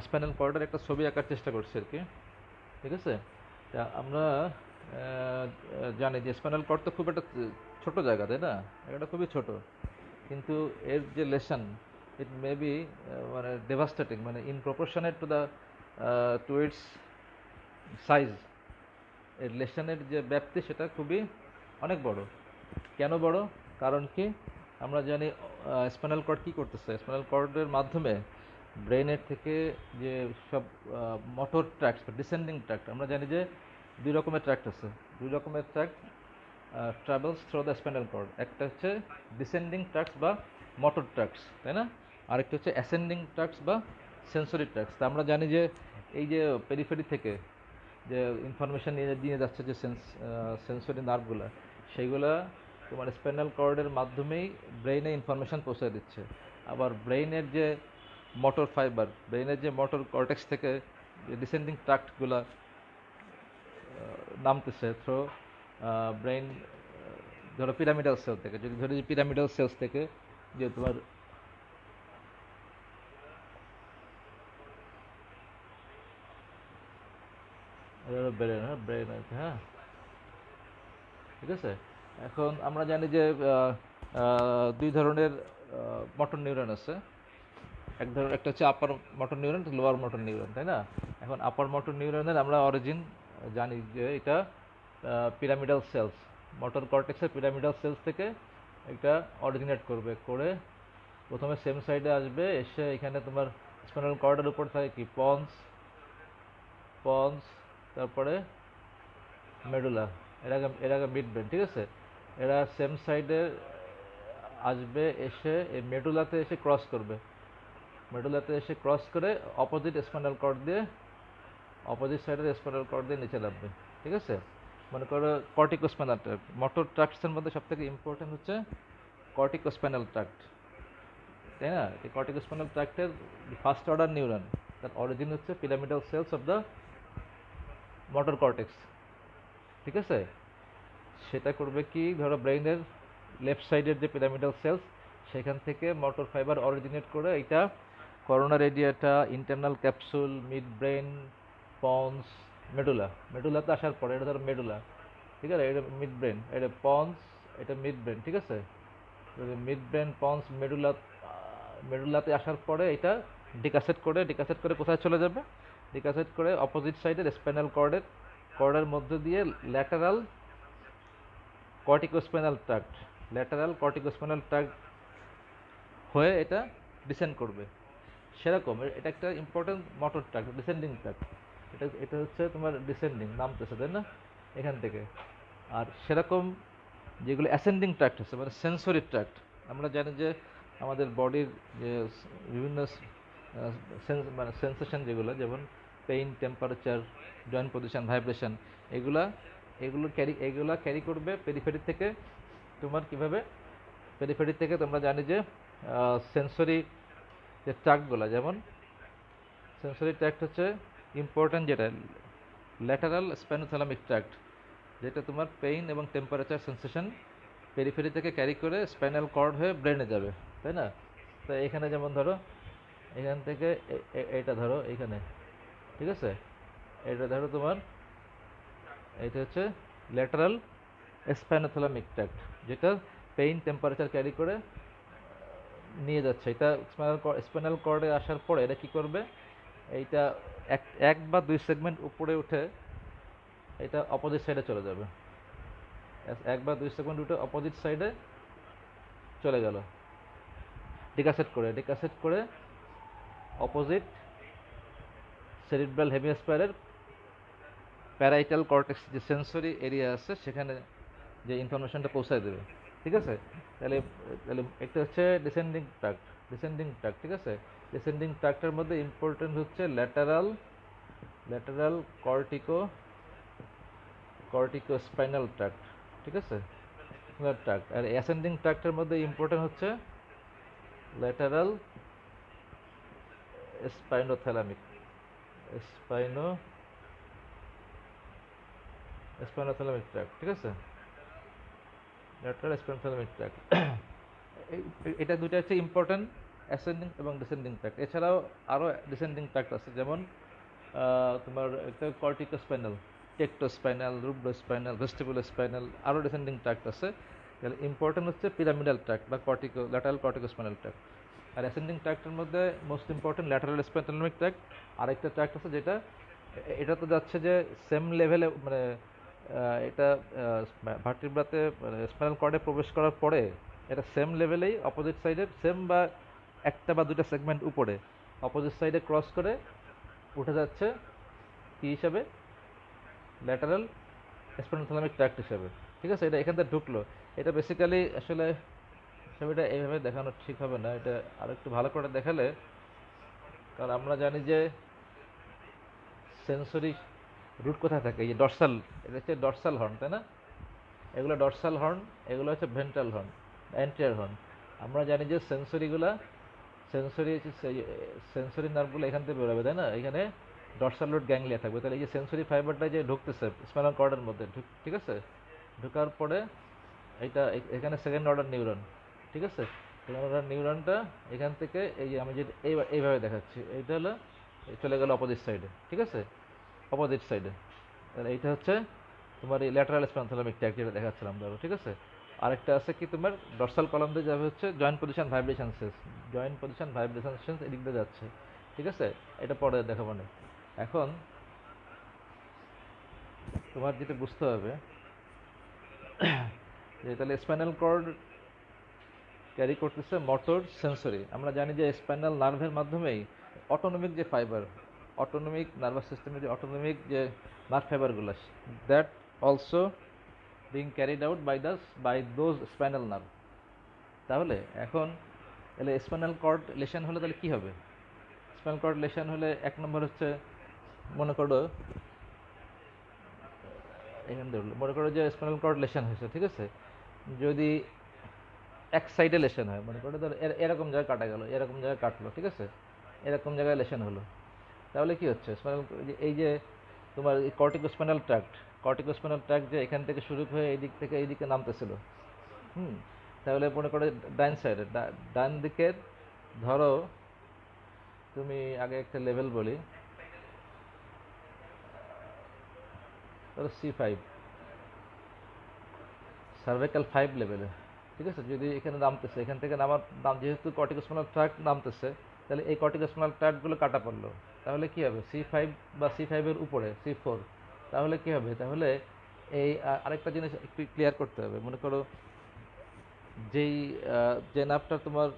স্পাইনাল কর্ডের একটা ছবি আঁকার চেষ্টা করছি আর কি, ঠিক আছে? তা আমরা জানি যে স্পাইনাল কর্ড তো খুব একটা ছোট জায়গা, তাই না? এটা খুবই ছোট, কিন্তু এর যে লেসন ইট মে বি মানে ডেভাস্টেটিং, মানে in proportionate to the to its size. এর লেসনের যে ব্যাপ্তি সেটা খুবই অনেক বড়। কেন বড়? কারণ কি, আমরা জানি স্পাইনাল কর্ড কী করতেছে, স্পাইনাল কর্ডের মাধ্যমে ব্রেনের থেকে যে সব মোটর ট্র্যাক্ট বা ডিসেন্ডিং ট্র্যাক্ট, আমরা জানি যে দুই রকমের ট্র্যাক্ট আছে, দুই রকমের tract travels through the spinal cord. একটা হচ্ছে ডিসেন্ডিং ট্র্যাক্টস বা মোটর ট্র্যাক্টস, তাই না? আরেকটা হচ্ছে অ্যাসেন্ডিং ট্র্যাক্টস বা সেন্সরি ট্র্যাক্টস। তা আমরা জানি যে এই যে পেরিফেরি থেকে যে ইনফরমেশান নিয়ে যাচ্ছে যে সেন্সরি নার্ভগুলো, সেইগুলা তোমার স্পাইনাল কর্ডের মাধ্যমেই ব্রেইনে ইনফরমেশান পৌঁছে দিচ্ছে। আবার ব্রেইনের যে মোটর ফাইবার, ব্রেইনের যে মোটর কর্টেক্স থেকে যে ডিসেন্ডিং ট্র্যাক্টগুলো নামতেছে থ্রো ব্রেইন, ধরো পিরামিডাল সেল থেকে, যদি ধরি যে পিরামিডাল সেলস থেকে যে তোমার ব্রেন, হ্যাঁ ব্রেন আছে, হ্যাঁ ঠিক আছে। এখন আমরা জানি যে দুই ধরনের মোটর নিউরন আছে। একটা হচ্ছে আপার motor neuron, lower motor neuron, তাই না? এখন আপার মোটর নিউরনের আমরা অরিজিন জানি যে এটা পিরামিডাল সেলস, মোটর কর্টেক্সের পিরামিডাল সেলস থেকে এটা অরিজিনেট করে প্রথমে সেম সাইডে আসবে, এসে এখানে তোমার স্পাইনাল কর্ডের উপর থাকে কি পন্স, তারপরে মেডুলা, এর আগে মিড ব্রেন, ঠিক আছে? এরা সেম সাইডে আসবে, এসে এই মেডুলাতে এসে ক্রস করবে, মেডুলাতে এসে ক্রস করে অপোজিট স্পাইনাল কর্ড দিয়ে, অপোজিট সাইডের স্পাইনাল কর্ড দিয়ে নিচে নামবে, ঠিক আছে? মনে করো কর্টিকোস্পাইনাল ট্র্যাক্ট, মোটর ট্র্যাক্টসের মধ্যে সবথেকে ইম্পর্টেন্ট হচ্ছে কর্টিকোস্পাইনাল ট্র্যাক্ট, তাই না? এই কর্টিকোস্পাইনাল ট্র্যাক্টের ফার্স্ট অর্ডার নিউরন, তার অরিজিন হচ্ছে pyramidal cells of the motor cortex, ঠিক আছে? সেটা করবে কি, ধরো ব্রেইনের লেফট সাইডের যে পিরামিডাল সেলস, সেখান থেকে মোটর ফাইবার অরিজিনেট করে এটা করোনার radiata, internal capsule, midbrain, pons, মেডুলাতে আসার পরে এটা ধরো মেডুলা, ঠিক আছে? এটা মিড ব্রেন, এটা পন্স, এটা মিড ব্রেন, ঠিক আছে? মিড ব্রেন, পন্স, মেডুলাতে আসার পরে এটা ডিকাসেট করে কোথায় চলে যাবে? ডিকাসেট করে অপোজিট সাইডের স্পাইনাল কর্ডের মধ্যে দিয়ে ল্যাটারাল কর্টিকোস্পাইনাল ট্র্যাক্ট হয়ে এটা ডিসেন্ড করবে। সেরকম এটা একটা important motor tract, descending tract. এটা হচ্ছে তোমার ডিসেন্ডিং, নামতেছে, তাই না, এখান থেকে। আর সেরকম যেগুলো অ্যাসেন্ডিং ট্র্যাক্ট আছে, মানে সেন্সরি ট্র্যাক্ট, আমরা জানি যে আমাদের বডির যে বিভিন্ন মানে সেন্সেশন যেগুলো, যেমন pain, temperature, joint position, vibration, এগুলো ক্যারি করবে পেরিফেরি থেকে। তোমার কিভাবে? পেরিফেরি থেকে তোমরা জানি যে সেন্সরি যে ট্র্যাক্টগুলো, যেমন সেন্সরি ট্র্যাক্ট হচ্ছে ইম্পর্ট্যান্ট যেটা ল্যাটারাল স্পাইনোথ্যালামিক ট্র্যাক্ট, যেটা তোমার পেইন এবং টেম্পারেচার সেন্সেশন পেরিফেরি থেকে ক্যারি করে স্পাইনাল কর্ড হয়ে ব্রেনে যাবে, তাই না? তো এখানে যেমন ধরো এখান থেকে এটা ধরো এইখানে, ঠিক আছে? এটা ধরো তোমার, এটা হচ্ছে ল্যাটারাল স্পাইনোথ্যালামিক ট্র্যাক্ট, যেটা পেইন টেম্পারেচার ক্যারি করে নিয়ে যাচ্ছে। এটা স্পাইনাল কর্ডে আসার পরে এটা কী করবে? এইটা এক বা দুই সেগমেন্ট উপরে উঠে এটা অপোজিট সাইডে চলে যাবে, এক বা দুই সেগমেন্ট উঠে অপোজিট সাইডে চলে গেল ডিকাসেট করে অপোজিট সেরিব্রাল হেমিস্ফিয়ারের প্যারাইটাল কর্টেক্স যে সেন্সরি এরিয়া আছে, সেখানে যে ইনফরমেশনটা পৌঁছায় দেবে, ঠিক আছে? তাহলে একটা হচ্ছে ডিসেন্ডিং ট্র্যাক্ট, ঠিক আছে? ডিসেন্ডিং ট্র্যাক্টের মধ্যে ইম্পর্টেন্ট হচ্ছে ল্যাটারাল কর্টিকোস্পাইনাল ট্র্যাক্ট, ঠিক আছে? ট্র্যাক্ট। আর অ্যাসেন্ডিং ট্র্যাক্টের মধ্যে ইম্পর্টেন্ট হচ্ছে ল্যাটারাল স্পাইনোথ্যালামিক ট্র্যাক্ট, ঠিক আছে? Lateral spinothalamic tract. এটা দুটো হচ্ছে ইম্পর্টেন্ট অ্যাসেন্ডিং এবং ডিসেন্ডিং ট্র্যাক্ট। এছাড়াও আরও ডিসেন্ডিং ট্র্যাক্ট আছে, যেমন তোমার একটা কর্টিকোস্পাইনাল, টেকটোস্পাইনাল, রুব্রোস্পাইনাল, ভেস্টিবুলোস্পাইনাল, আরও ডিসেন্ডিং ট্র্যাক্ট আছে। তাহলে ইম্পর্টেন্ট হচ্ছে পিরামিডাল ট্র্যাক্ট বা ল্যাটারাল কর্টিকোস্পাইনাল ট্র্যাক্ট। আর অ্যাসেন্ডিং ট্র্যাক্টের মধ্যে most important lateral spinal tract. আরেকটা ট্র্যাক্ট আছে যেটা এটা তো যাচ্ছে যে সেম লেভেলে, মানে এটা ভার্টিব্রাতে মানে স্পাইনাল কর্ডে প্রবেশ করার পরে এটা সেম লেভেলেই অপোজিট সাইডে সেম বা একটা বা দুটা সেগমেন্ট উপরে অপোজিট সাইডে ক্রস করে উঠে যাচ্ছে কী হিসাবে, ল্যাটারাল স্পাইনোথ্যালামিক ট্র্যাক্ট হিসাবে। ঠিক আছে, এটা এখান থেকে ঢুকলো। এটা বেসিক্যালি আসলে ছবিটা এইভাবে দেখানো ঠিক হবে না, এটা আর একটু ভালো করে দেখালে, কারণ আমরা জানি যে সেন্সরি রুট কোথায় থাকে, এই যে ডরসাল, এটা হচ্ছে ডরসাল হর্ন, তাই না? এগুলো ডরসাল হর্ন, এগুলো হচ্ছে ভেন্ট্রাল হর্ন, অ্যান্টিয়ার হর্ন। আমরা জানি যে সেন্সরি নার্ভগুলো এখান থেকে বেরোবে, তাই না? এখানে ডরসাল রুট গ্যাংলিয়া থাকবে। তাহলে এই যে সেন্সরি ফাইবারটা যে ঢুকতেছে স্পাইনাল কর্ডের মধ্যে, ঠিক আছে, ঢোকার পরে এইটা এখানে সেকেন্ড অর্ডার নিউরন, ঠিক আছে, সেকেন্ড অর্ডার নিউরনটা এখান থেকে এই যে আমি যেটা এইভাবে দেখাচ্ছি, এইটা হলো চলে গেল অপোজিট সাইডে, ঠিক আছে, অপোজিট সাইডে। তাহলে এইটা হচ্ছে তোমার এই ল্যাটারাল স্পাইনোথ্যালামিক ট্র্যাক্ট যেটা দেখাচ্ছিলাম ধরো, ঠিক আছে। আরেকটা আছে কি তোমার ডরসাল কলাম দিয়ে যাবে হচ্ছে জয়েন্ট পজিশন ভাইব্রেশন সেন্স, এদিক দিয়ে যাচ্ছে, ঠিক আছে। এটা পরে দেখাবো না। এখন তোমার যেটা বুঝতে হবে যে তাহলে স্পাইনাল কর্ড ক্যারি করতেছে মোটর সেন্সরি। আমরা জানি যে স্পাইনাল নার্ভের মাধ্যমেই অটোনমিক যে ফাইবার, অটোনমিক নার্ভাস সিস্টেমের যে অটোনমিক যে নার্ভ ফাইবারগুলো, that also being carried out by those spinal nerve. তাহলে এখন তাহলে স্পাইনাল কর্ড লেশন হলে তাহলে কী হবে? স্পাইনাল কর্ড লেশন হলে এক নম্বর হচ্ছে, মনে করো এখানে ধরলো, মনে করো যে স্পাইনাল কর্ড লেশন হয়েছে, ঠিক আছে, যদি এক সাইডে লেশন হয়, মনে করো ধর এরকম জায়গায় কাটা গেল, এরকম জায়গায় কাটলো, ঠিক আছে, এরকম জায়গায় লেশন হলো, তাহলে কি হচ্ছে? স্পাইনাল এই যে তোমার কর্টিকোস্পাইনাল ট্র্যাক্ট যে এখান থেকে শুরু হয়ে এই দিক থেকে এইদিকে নামতেছিল, তাহলে মনে করো ডাইন সাইডে, ডান দিকের ধরো তুমি আগে একটা লেভেল বলি, ধরো C5, সার্ভাইকাল 5 লেভেলে, ঠিক আছে, যদি এখানে নামতেছে, এখান থেকে নামার নাম যেহেতু কর্টিকোস্পাইনাল ট্র্যাক্ট নামতেছে, তাহলে এই কর্টিকোস্পাইনাল ট্র্যাক্টগুলো কাটা পড়লো, তাহলে কি হবে? C5 বা C5-এর উপরে C4, তাহলে কি হবে? তাহলে এই আরেকটা জিনিস একটু ক্লিয়ার করতে হবে। মনে করো যে নার্ভটা তোমার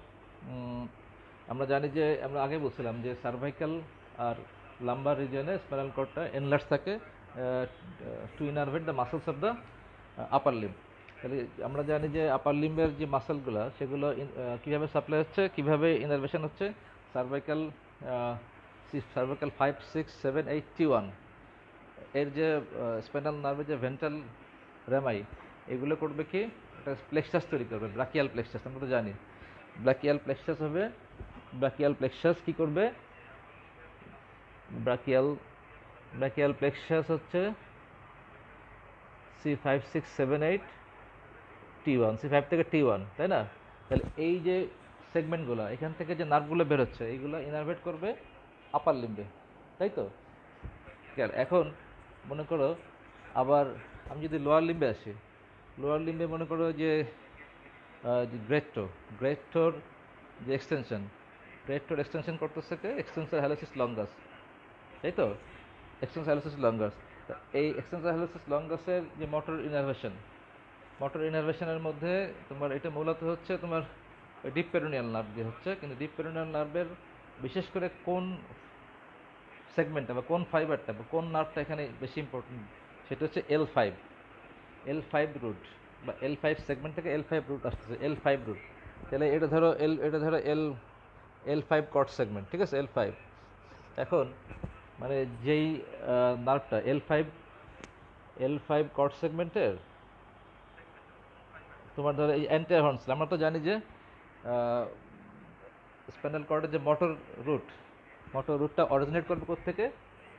আমরা জানি যে আমরা আগে বলছিলাম যে সার্ভাইকাল আর লাম্বার রিজিয়নে স্পাইনাল কর্ডটা এনলার্জ থাকে to innervate the muscles of the upper limb. তাহলে আমরা জানি যে আপার লিম্বের যে মাসেলগুলো, সেগুলো কীভাবে সাপ্লাই হচ্ছে, কীভাবে ইনারভেশন হচ্ছে, সার্ভাইকাল 5, 6, 7, 8, T1 এর যে স্পাইনাল নার্ভের যে ভেন্ট্রাল রেমাই, এগুলো করবে কি, একটা প্লেক্সাস তৈরি করবে, ব্রাকিয়াল প্লেক্সাস। আমরা তো জানি ব্রাকিয়াল প্লেক্সাস হবে, ব্রাকিয়াল প্লেক্সাস কি করবে, ব্রাকিয়াল প্লেক্সাস হচ্ছে C5, 6, 7, 8, T1, C5 থেকে T1, তাই না? তাহলে এই যে সেগমেন্টগুলো, এখান থেকে যে নার্ভগুলো বেরোচ্ছে, এইগুলো ইনারভেট করবে আপার লিম্বে, তাই তো? এখন মনে করো আবার আমি যদি লোয়ার লিম্বে আসি, লোয়ার লিম্বে মনে করো যে গ্রেট্টোর যে এক্সটেনশন করতেছে কে, এক্সটেন্সর হ্যালোসিস লঙ্গাস, তাই তো? Extensor hallucis longus. এই এক্সটেন্সর হ্যালোসিস লঙ্গাসের যে মোটর ইনারভেশনের মধ্যে তোমার এটা মূলত হচ্ছে তোমার ডিপ পেরোনিয়াল নার্ভ দিয়ে হচ্ছে, কিন্তু ডিপ পেরোনিয়াল নার্ভের বিশেষ করে কোন সেগমেন্টটা বা কোন ফাইবারটা বা কোন নার্ভটা এখানে বেশি ইম্পর্টেন্ট, সেটা হচ্ছে L5 রুট বা L5 সেগমেন্ট থেকে L5 রুট আসতেছে, L5 রুট। তাহলে এটা ধরো L5 কর্ড সেগমেন্ট, ঠিক আছে, L5। এখন মানে যেই নার্ভটা L5 কর্ড সেগমেন্টের তোমার ধরো এই অ্যান্টিয়ার হর্ন সেল, আমরা তো জানি যে স্পাইনাল কর্ডের যে মোটর রুটটা অরিজিনেট করবে কোত্থেকে,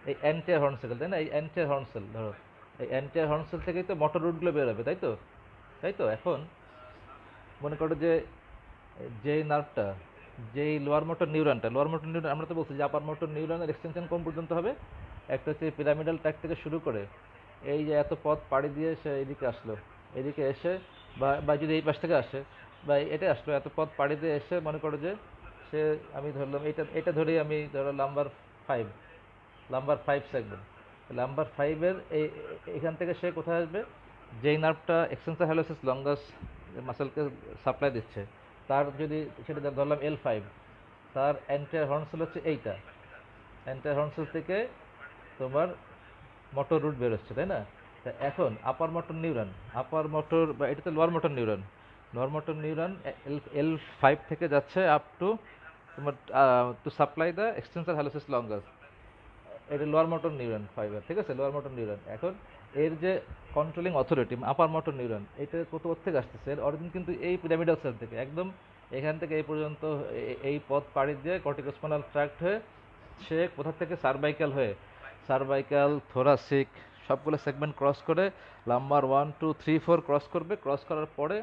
এই অ্যান্টিয়ার হর্ন সেল, তাই না? এই অ্যান্টিয়ার হর্ন সেল, ধরো এই অ্যান্টিয়ার হর্ন সেল থেকেই তো মোটর রুটগুলো বেরোবে, তাই তো? এখন মনে করো যে যেই নার্ভটা যেই লোয়ার মোটর নিউরনটা, লোয়ার মোটর নিউরন আমরা তো বলছি যে আপার মোটর নিউরনের এক্সটেনশন কোন পর্যন্ত হবে, একটা হচ্ছে পিরামিডাল ট্র্যাক থেকে শুরু করে এই যে এত পথ পাড়ি দিয়ে সে এদিকে আসলো, এদিকে এসে বা যদি এই পাশ থেকে আসে বা এটা আসলো, এত পথ পাড়ি দিয়ে এসে মনে করো যে সে, আমি ধরলাম এটা ধরেই আমি ধরো five number five segment, number ফাইভের এখান থেকে সে কোথায় আসবে, যেই নার্ভটা এক্সটেন্সর হ্যালোসিস লঙ্গাস মাসেলকে সাপ্লাই দিচ্ছে, তার যদি সেটা ধরলাম L5, তার অ্যান্টার হর্নসেল হচ্ছে এইটা, অ্যান্টার হর্নসেল থেকে তোমার মোটর রুট বেরোচ্ছে, তাই না? তা এখন আপার মোটর নিউরন, আপার মোটর বা এটা তো lower motor neuron, lower motor neuron L5 থেকে যাচ্ছে আপ টু তোমার to supply the extensor hallucis longus, এটা লোয়ার মোটর নিউরন ফাইবার, ঠিক আছে, লোয়ার মোটর নিউরন। এখন এর যে কন্ট্রোলিং অথরিটি আপার মোটর নিউরন, এটা কত থেকে আসতেছে, এর অরিজিন কিন্তু এই পিরামিডাল সেল থেকে, একদম এখান থেকে এই পর্যন্ত এই পথ পাড়ি দিয়ে কর্টিকোস্পাইনাল ট্র্যাক্ট হয়ে সে কোথা থেকে সার্ভাইকাল হয়ে, সার্ভাইকাল থোরাসিক সবগুলো সেগমেন্ট ক্রস করে লাম্বার 1 2 3 4 ক্রস করবে, ক্রস করার পরে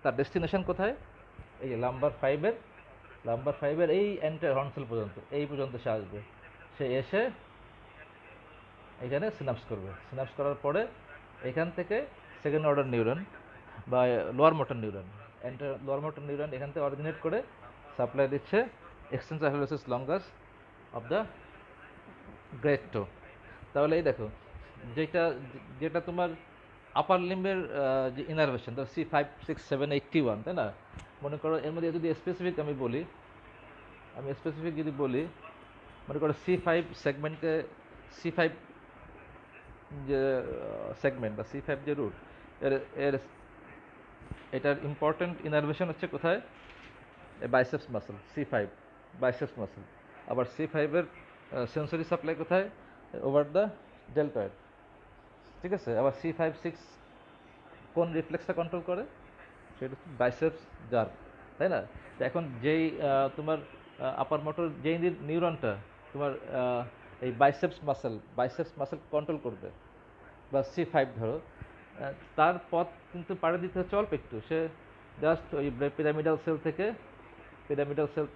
তার ডেস্টিনেশন কোথায়, এই যে লাম্বার ফাইভের এই এন্টার হর্নসেল পর্যন্ত, এই পর্যন্ত সে আসবে, সে এসে এখানে সিনাপস করবে, সিনাপস করার পরে এখান থেকে সেকেন্ড অর্ডার নিউরন বা lower motor neuron, lower motor neuron এখান থেকে অরিজিনেট করে সাপ্লাই দিচ্ছে extensor hallucis longus of the great toe. তাহলে এই দেখো, যেটা যেটা তোমার আপার লিম্বের যে ইনারভেশন, ধর C5 6 7 8 T1, তাই না? মনে করো এর মধ্যে যদি স্পেসিফিক আমি স্পেসিফিক যদি বলি, মনে করো C5 সেগমেন্টকে, C5 যে সেগমেন্ট বা C5 যে রুট, এর এর এটার ইম্পর্টেন্ট ইনারভেশন হচ্ছে কোথায়, biceps muscle, C5 biceps muscle. আবার C5-এর সেন্সরি সাপ্লাই কোথায়, ওভার দ্য ডেল্টয়েড, ঠিক আছে। আবার C5 6 কোন রিফ্লেক্সটা কন্ট্রোল করে, সেটা হচ্ছে বাইসেপস জার্ক, তাই না? এখন যেই তোমার আপার মোটর যেই নিউরনটা তোমার এই বাইসেপস মাসেল কন্ট্রোল করবে, বা C5 ধরো, তার পথ কিন্তু পাড়ে দিতে হচ্ছে অল্প একটু, সে জাস্ট ওই পিরামিডাল সেল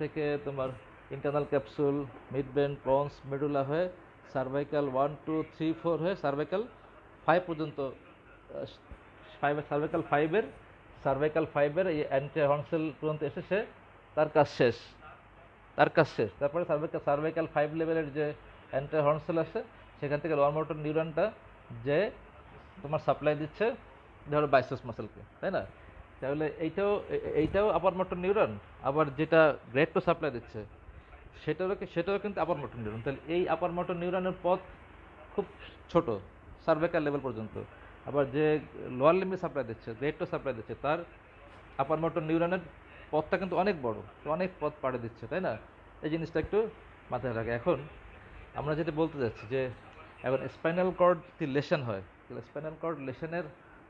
থেকে তোমার internal capsule, mid brain, prawns, medulla হয়ে সার্ভাইকাল 1 2 3 4 হয়ে সার্ভাইকাল 5 পর্যন্ত, সার্ভাইকাল ফাইভের এই অ্যান্টি হর্নসেল পর্যন্ত এসে সে তার কাজ শেষ। তারপরে সার্ভাইকাল 5 লেভেলের যে অ্যান্টি হর্নসেল আসে, সেখান থেকে লোয়ার মোটর নিউরনটা যে তোমার সাপ্লাই দিচ্ছে ধরো বাইসেপস মাসেলকে, তাই না? তাহলে এইটাও আপার মোটর নিউরন, আবার যেটা গ্রেট টো সাপ্লাই দিচ্ছে সেটাও কিন্তু আপার মোটর নিউরন। তাহলে এই আপার মোটর নিউরনের পথ খুব ছোট, সার্ভাইকাল লেভেল পর্যন্ত। আবার যে লোয়ার লিম্বে সাপ্লাই দিচ্ছে, গ্রেট টো সাপ্লাই দিচ্ছে, তার আপার মোটর নিউরনের পথটা কিন্তু অনেক বড়, অনেক পথ পাড়ে দিচ্ছে, তাই না? এই জিনিসটা একটু মাথায় রাখে। এখন আমরা যেটা বলতে যাচ্ছি যে এখন স্পাইনাল কর্ড যদি লেশন হয়, তাহলে স্পাইনাল কর্ড লেশনের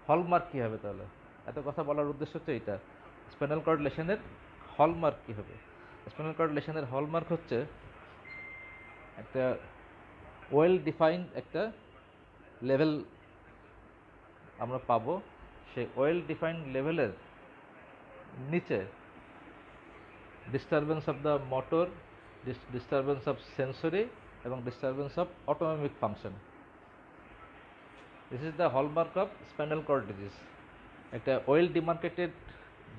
হলমার্ক কী হবে? তাহলে এত কথা বলার উদ্দেশ্য হচ্ছে এইটা, স্পাইনাল কর্ড লেশনের হলমার্ক কী হবে? স্পাইনাল কর্ড লেশনের হলমার্ক হচ্ছে একটা ওয়েল ডিফাইন্ড একটা লেভেল আমরা পাবো, সেই ওয়েল ডিফাইন্ড লেভেলের নিচে disturbance of the motor, disturbance of sensory এবং disturbance of autonomic function. This is the hallmark of spinal cord disease. একটা well demarcated,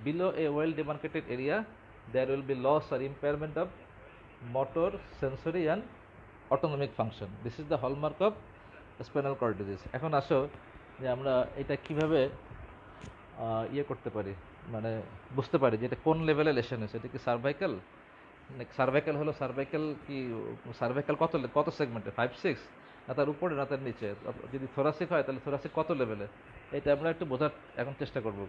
below a well demarcated area there will be loss or impairment of motor, sensory and autonomic function. This is the hallmark of spinal cord disease. এখন আসো যে আমরা এটা কিভাবে ইয়ে করতে পারি, মানে বুঝতে পারি যে এটা কোন লেভেলে লেশন হয়েছে। এটা কি সার্ভাইকাল? হলো সার্ভাইকাল কি, সার্ভাইকাল কত সেগমেন্টে, 5 6, না তার উপরে না তার নিচে? যদি থোরাসিক হয় তাহলে থোরাসিক কত লেভেলে, এটা আমরা একটু বোঝার এখন চেষ্টা করব।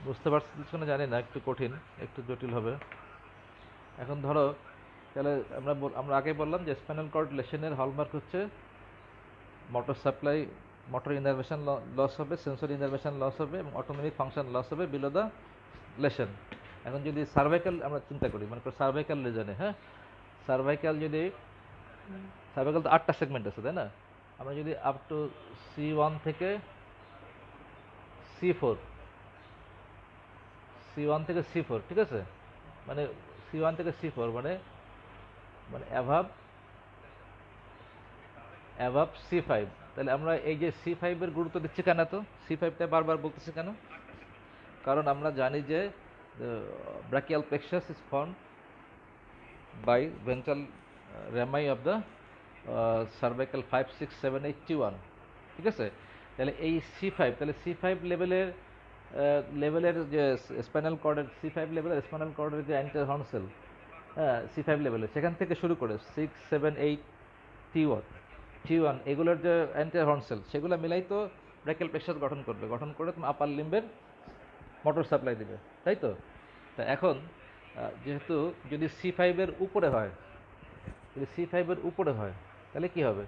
বুঝতে পারছিস না জানি না, একটু কঠিন, একটু জটিল হবে। এখন ধরো তাহলে আমরা আগে বললাম যে স্পাইনাল কর্ড লেশনের হলমার্ক হচ্ছে motor supply, motor innervation loss হবে, সেন্সরি ইনারভেশন লস হবে এবং অটোনমিক ফাংশন লস হবে বিলো দ্য লেশন। এখন যদি সার্ভাইকাল আমরা চিন্তা করি, মানে সার্ভাইকাল লেশনে, হ্যাঁ, সার্ভাইকাল যদি সার্ভাইকাল তো 8টা সেগমেন্ট আছে, তাই না? আমরা যদি আপ টু C1 থেকে C4, C1 থেকে C4, ঠিক আছে, মানে C1 থেকে C4 মানে মানে অ্যাভাব C5। তাহলে আমরা এই যে C5 এর গুরুত্ব দিচ্ছি কেন? তো C5টা বারবার বলতেছি কেন? কারণ আমরা জানি যে brachial plexus is form by ventral rami of the cervical 5, 6, 7, 8, T1, ঠিক আছে? তাহলে এই C5, তাহলে C5 লেভেলের যে স্পাইনাল কর্ডের C5 লেভেলের স্পাইনাল কর্ডের যে অ্যান্টেরিয়র হর্ন সেল, হ্যাঁ, C5 লেভেলের, সেখান থেকে শুরু করে 6, 7, 8, T1 এগুলোর যে অ্যান্টেরিয়র হর্ন সেল, সেগুলো মিলাই তো ব্রাকিয়াল প্লেক্সাস গঠন করবে, গঠন করে তুমি আপার লিম্বের মোটর সাপ্লাই দিবে, তাই তো? তা এখন যেহেতু যদি C5 এর উপরে হয়, যদি C5 এর উপরে হয়, তাহলে কি হবে?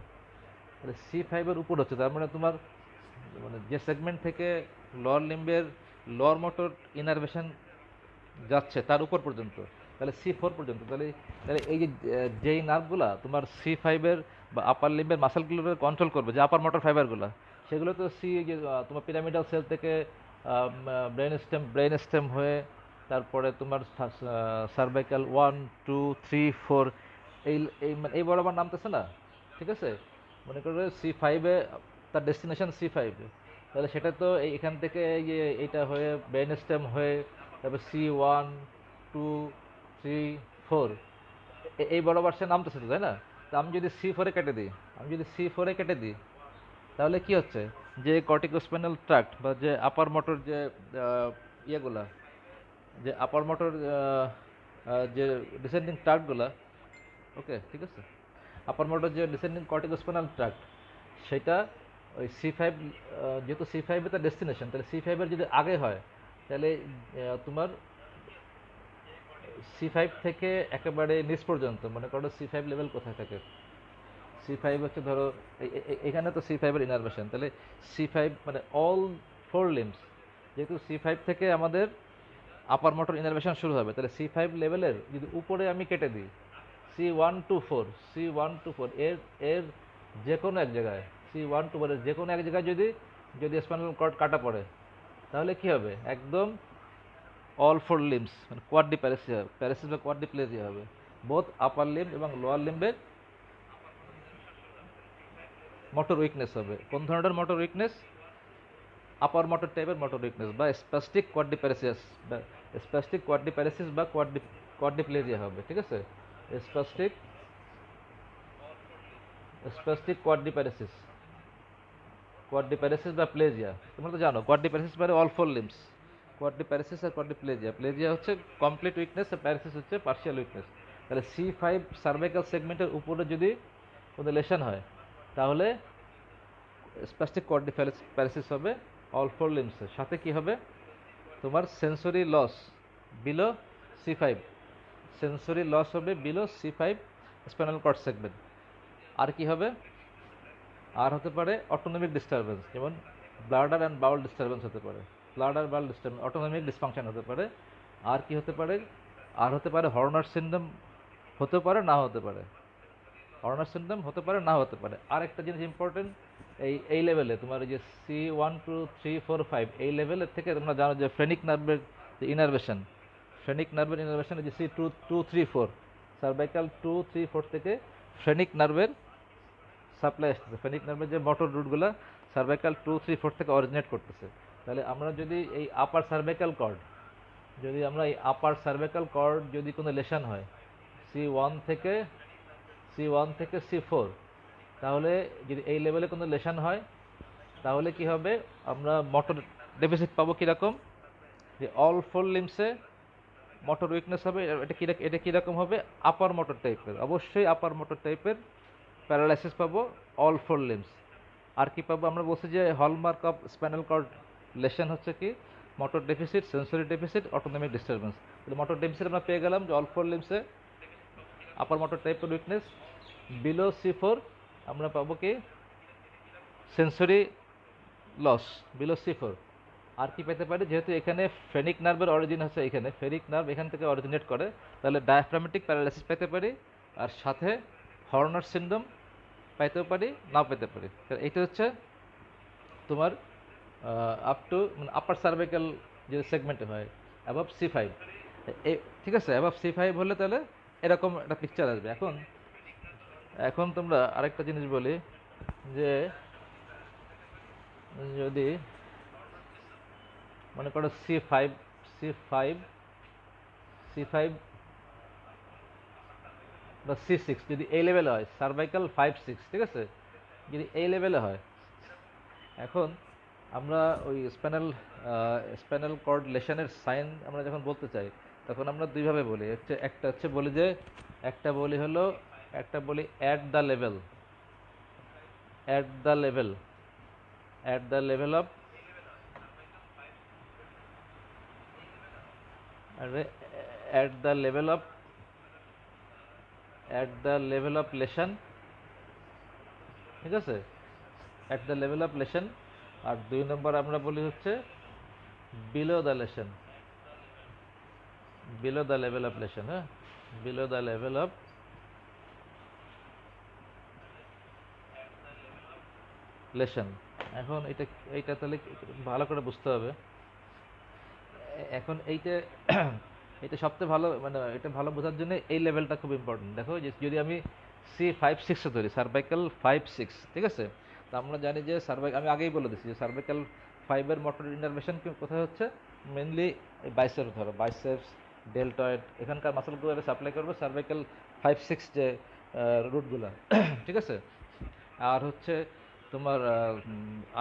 তাহলে C5 এর উপর হচ্ছে, তার মানে তোমার মানে যে সেগমেন্ট থেকে লোয়ার লিম্বের লোয়ার মোটর ইনারভেশন যাচ্ছে তার উপর পর্যন্ত, তাহলে C4 পর্যন্ত। তাহলে তাহলে এই যে যেই নার্ভগুলা তোমার C5 এর বা আপার লিম্বের মাসেলগুলোকে কন্ট্রোল করবে, যে আপার মোটর ফাইবারগুলো, সেগুলো তো যে তোমার পিরামিডাল সেল থেকে ব্রেন স্টেম হয়ে তারপরে তোমার সার্ভাইকাল 1, 2, 3, 4 এই এই বরাবর নামতেছে না, ঠিক আছে? মনে করো C5-এ তার ডেস্টিনেশন C5, তাহলে সেটা তো এখান থেকে এইটা হয়ে ব্রেন স্টেম হয়ে তারপর C1, 2, 3, 4 এই বরাবর সে নামতেছে তো, তাই না? তো আমি যদি C4-এ কেটে দিই, তাহলে কি হচ্ছে? যে কর্টিকোস্পাইনাল ট্র্যাক্ট বা যে আপার মোটর যে ইয়েগুলা, যে আপার মোটর যে ডিসেন্ডিং ট্র্যাক্টগুলা, ওকে, ঠিক আছে, আপার মোটর যে ডিসেন্ডিং কর্টিকোস্পাইনাল ট্র্যাক্ট, সেটা ওই C5, যেহেতু C5 এর তার ডেস্টিনেশন, তাহলে C5 এর যদি আগে হয়, তাহলে তোমার C5 থেকে একেবারে নিচ পর্যন্ত, মনে করো C5 লেভেল কোথায় থাকে? C5 হচ্ছে ধরো এখানে তো C5 এর ইনারভেশন, তাহলে C5 মানে অল 4 লিম্বস, যেহেতু C5 থেকে আমাদের আপার মোটর ইনারভেশন শুরু হবে, তাহলে C5 লেভেলের যদি উপরে আমি কেটে দিই C1 to 4 এর এর যে কোনো এক জায়গায়, C1 to 4 এর যে কোনো এক জায়গায় যদি স্পাইনাল কর্ড কাটা পড়ে, তাহলে কি হবে? একদম অল 4 লিম্বস মানে প্যারাসিস বা কোয়াড্রিপ্লেজিয়া হবে। বোথ আপার লিম্ব এবং লোয়ার লিম্বের মোটর উইকনেস হবে। কোন ধরনের মোটর উইকনেস? আপার মোটর টাইপের মোটর উইকনেস বা স্প্যাস্টিক কোয়াড্রিপ্যারেসিস বা কোয়াড্রিপ্লেজিয়া হবে, ঠিক আছে? স্প্যাস্টিক কোয়াড্রিপ্যারেসিস বা প্লেজিয়া, তোমরা তো জানো কোয়াড্রিপ্যারেসিস মানে অল 4 লিম্বস, কোয়াড্রিপ্যারেসিস আর প্লেজিয়া হচ্ছে কমপ্লিট উইকনেস আর প্যারাসিস হচ্ছে পার্শিয়াল উইকনেস। তাহলে C5 সার্ভাইকাল সেগমেন্টের উপরে যদি কোনো লেশন হয়, তাহলে স্প্যাস্টিক কোয়াড্রিপ্যারেসিস হবে অল 4 লিম্বসের সাথে। কি হবে? তোমার sensory loss below C5, sensory loss হবে below C5 spinal cord segment. আর কি হবে? আর হতে পারে অটোনমিক ডিস্টারবেন্স, যেমন ব্লাডার অ্যান্ড বাউল ডিস্টারবেন্স হতে পারে, অটোনমিক ডিসফাংশন হতে পারে। আর কি হতে পারে? আর হতে পারে হর্নার সিনড্রোম, হতে পারে না হতে পারে, আর একটা জিনিস ইম্পর্টেন্ট, এই লেভেলে তোমার এই যে C1, 2, 3, 4, 5 এই লেভেলের থেকে তোমরা জানো যে ফ্রেনিক নার্ভের যে ইনারভেশন, এই যে C2, 2, 3, 4 সার্ভাইকাল 2, 3, 4 থেকে ফ্রেনিক নার্ভের সাপ্লাই আসতেছে, ফেনিক নার্ভের যে মোটর রুটগুলো সার্ভাইকাল 2, 3, 4 থেকে অরিজিনেট করতেছে। তাহলে আমরা যদি এই আপার সার্ভাইকাল কর্ড যদি কোনো লেশন হয় C1 থেকে C4, তাহলে যদি এই লেভেলে কোনো লেশন হয়, তাহলে কি হবে? আমরা মোটর ডেফিসিট পাবো কীরকম? যে অল 4 লিম্বসে মোটর উইকনেস হবে। এটা কীরকম হবে? আপার মোটর টাইপের, অবশ্যই আপার মোটর টাইপের প্যারালাইসিস পাবো অল 4 লিম্বস। আর কি পাবো? আমরা বলছি যে hallmark of spinal cord lesion হচ্ছে কি? Motor deficit, sensory deficit, autonomic disturbance. তাহলে মোটর ডেফিসিট আমরা পেয়ে গেলাম যে অল 4 লিম্বসে আপার মোটর টাইপের উইকনেস। বিলো C4 আমরা পাবো কি? Sensory loss below C4। আর কি পেতে পারি? যেহেতু এখানে ফেনিক নার্ভের অরিজিন হচ্ছে, এখানে ফেনিক নার্ভ এখান থেকে অরিজিনেট করে, তাহলে ডায়াফ্রামেটিক প্যারালাইসিস পেতে পারি আর সাথে হর্নার সিনড্রোম পাইতেও পারি, নাও পেতে পারি। এইটা হচ্ছে তোমার আপ টু মানে আপার সার্ভাইকাল যে সেগমেন্টে হয় অ্যাবাভ C5। ঠিক আছে, অ্যাবাভ C5 হলে তাহলে এরকম একটা পিকচার আসবে। এখন এখন তোমরা আরেকটা জিনিস বলি যে যদি মনে করো C5 C5 C5 বা C6 যদি এই লেভেলে হয়, সার্ভাইকাল 5-6, ঠিক আছে, যদি এই লেভেলে হয়, এখন আমরা ওই স্প্যানাল কর্ড লেশনের সাইন আমরা যখন বলতে চাই তখন আমরা দুইভাবে বলি। একটা হচ্ছে বলি যে একটা বলি হলো একটা বলি at the level, at the level, at the level of at the level of at the level of lesion, ঠিক আছে, at the level of lesion. আর 2 নম্বর আমরা বলি হচ্ছে below the lesion, below the level of lesion. হ্যাঁ, below the level of lesion. এখন এইটা তাহলে ভালো করে বুঝতে হবে। এখন এইটা এটা সবচেয়ে ভালো, মানে এটা ভালো বোঝার জন্য এই লেভেলটা খুব ইম্পর্টেন্ট। দেখো যে যদি আমি C5-6 ধরি, সার্ভাইকাল 5-6, ঠিক আছে, তো আমরা জানি যে আমি আগেই বলে দিচ্ছি যে সার্ভাইকাল 5-এর মোটর ইনারভেশন কোথায় হচ্ছে, মেনলি বাইসেপস ধরো, বাইসেপস, ডেল্টয়েড, এখানকার মাসেলগুলো সাপ্লাই করবে সার্ভাইকাল 5-6 যে রুটগুলো, ঠিক আছে। আর হচ্ছে তোমার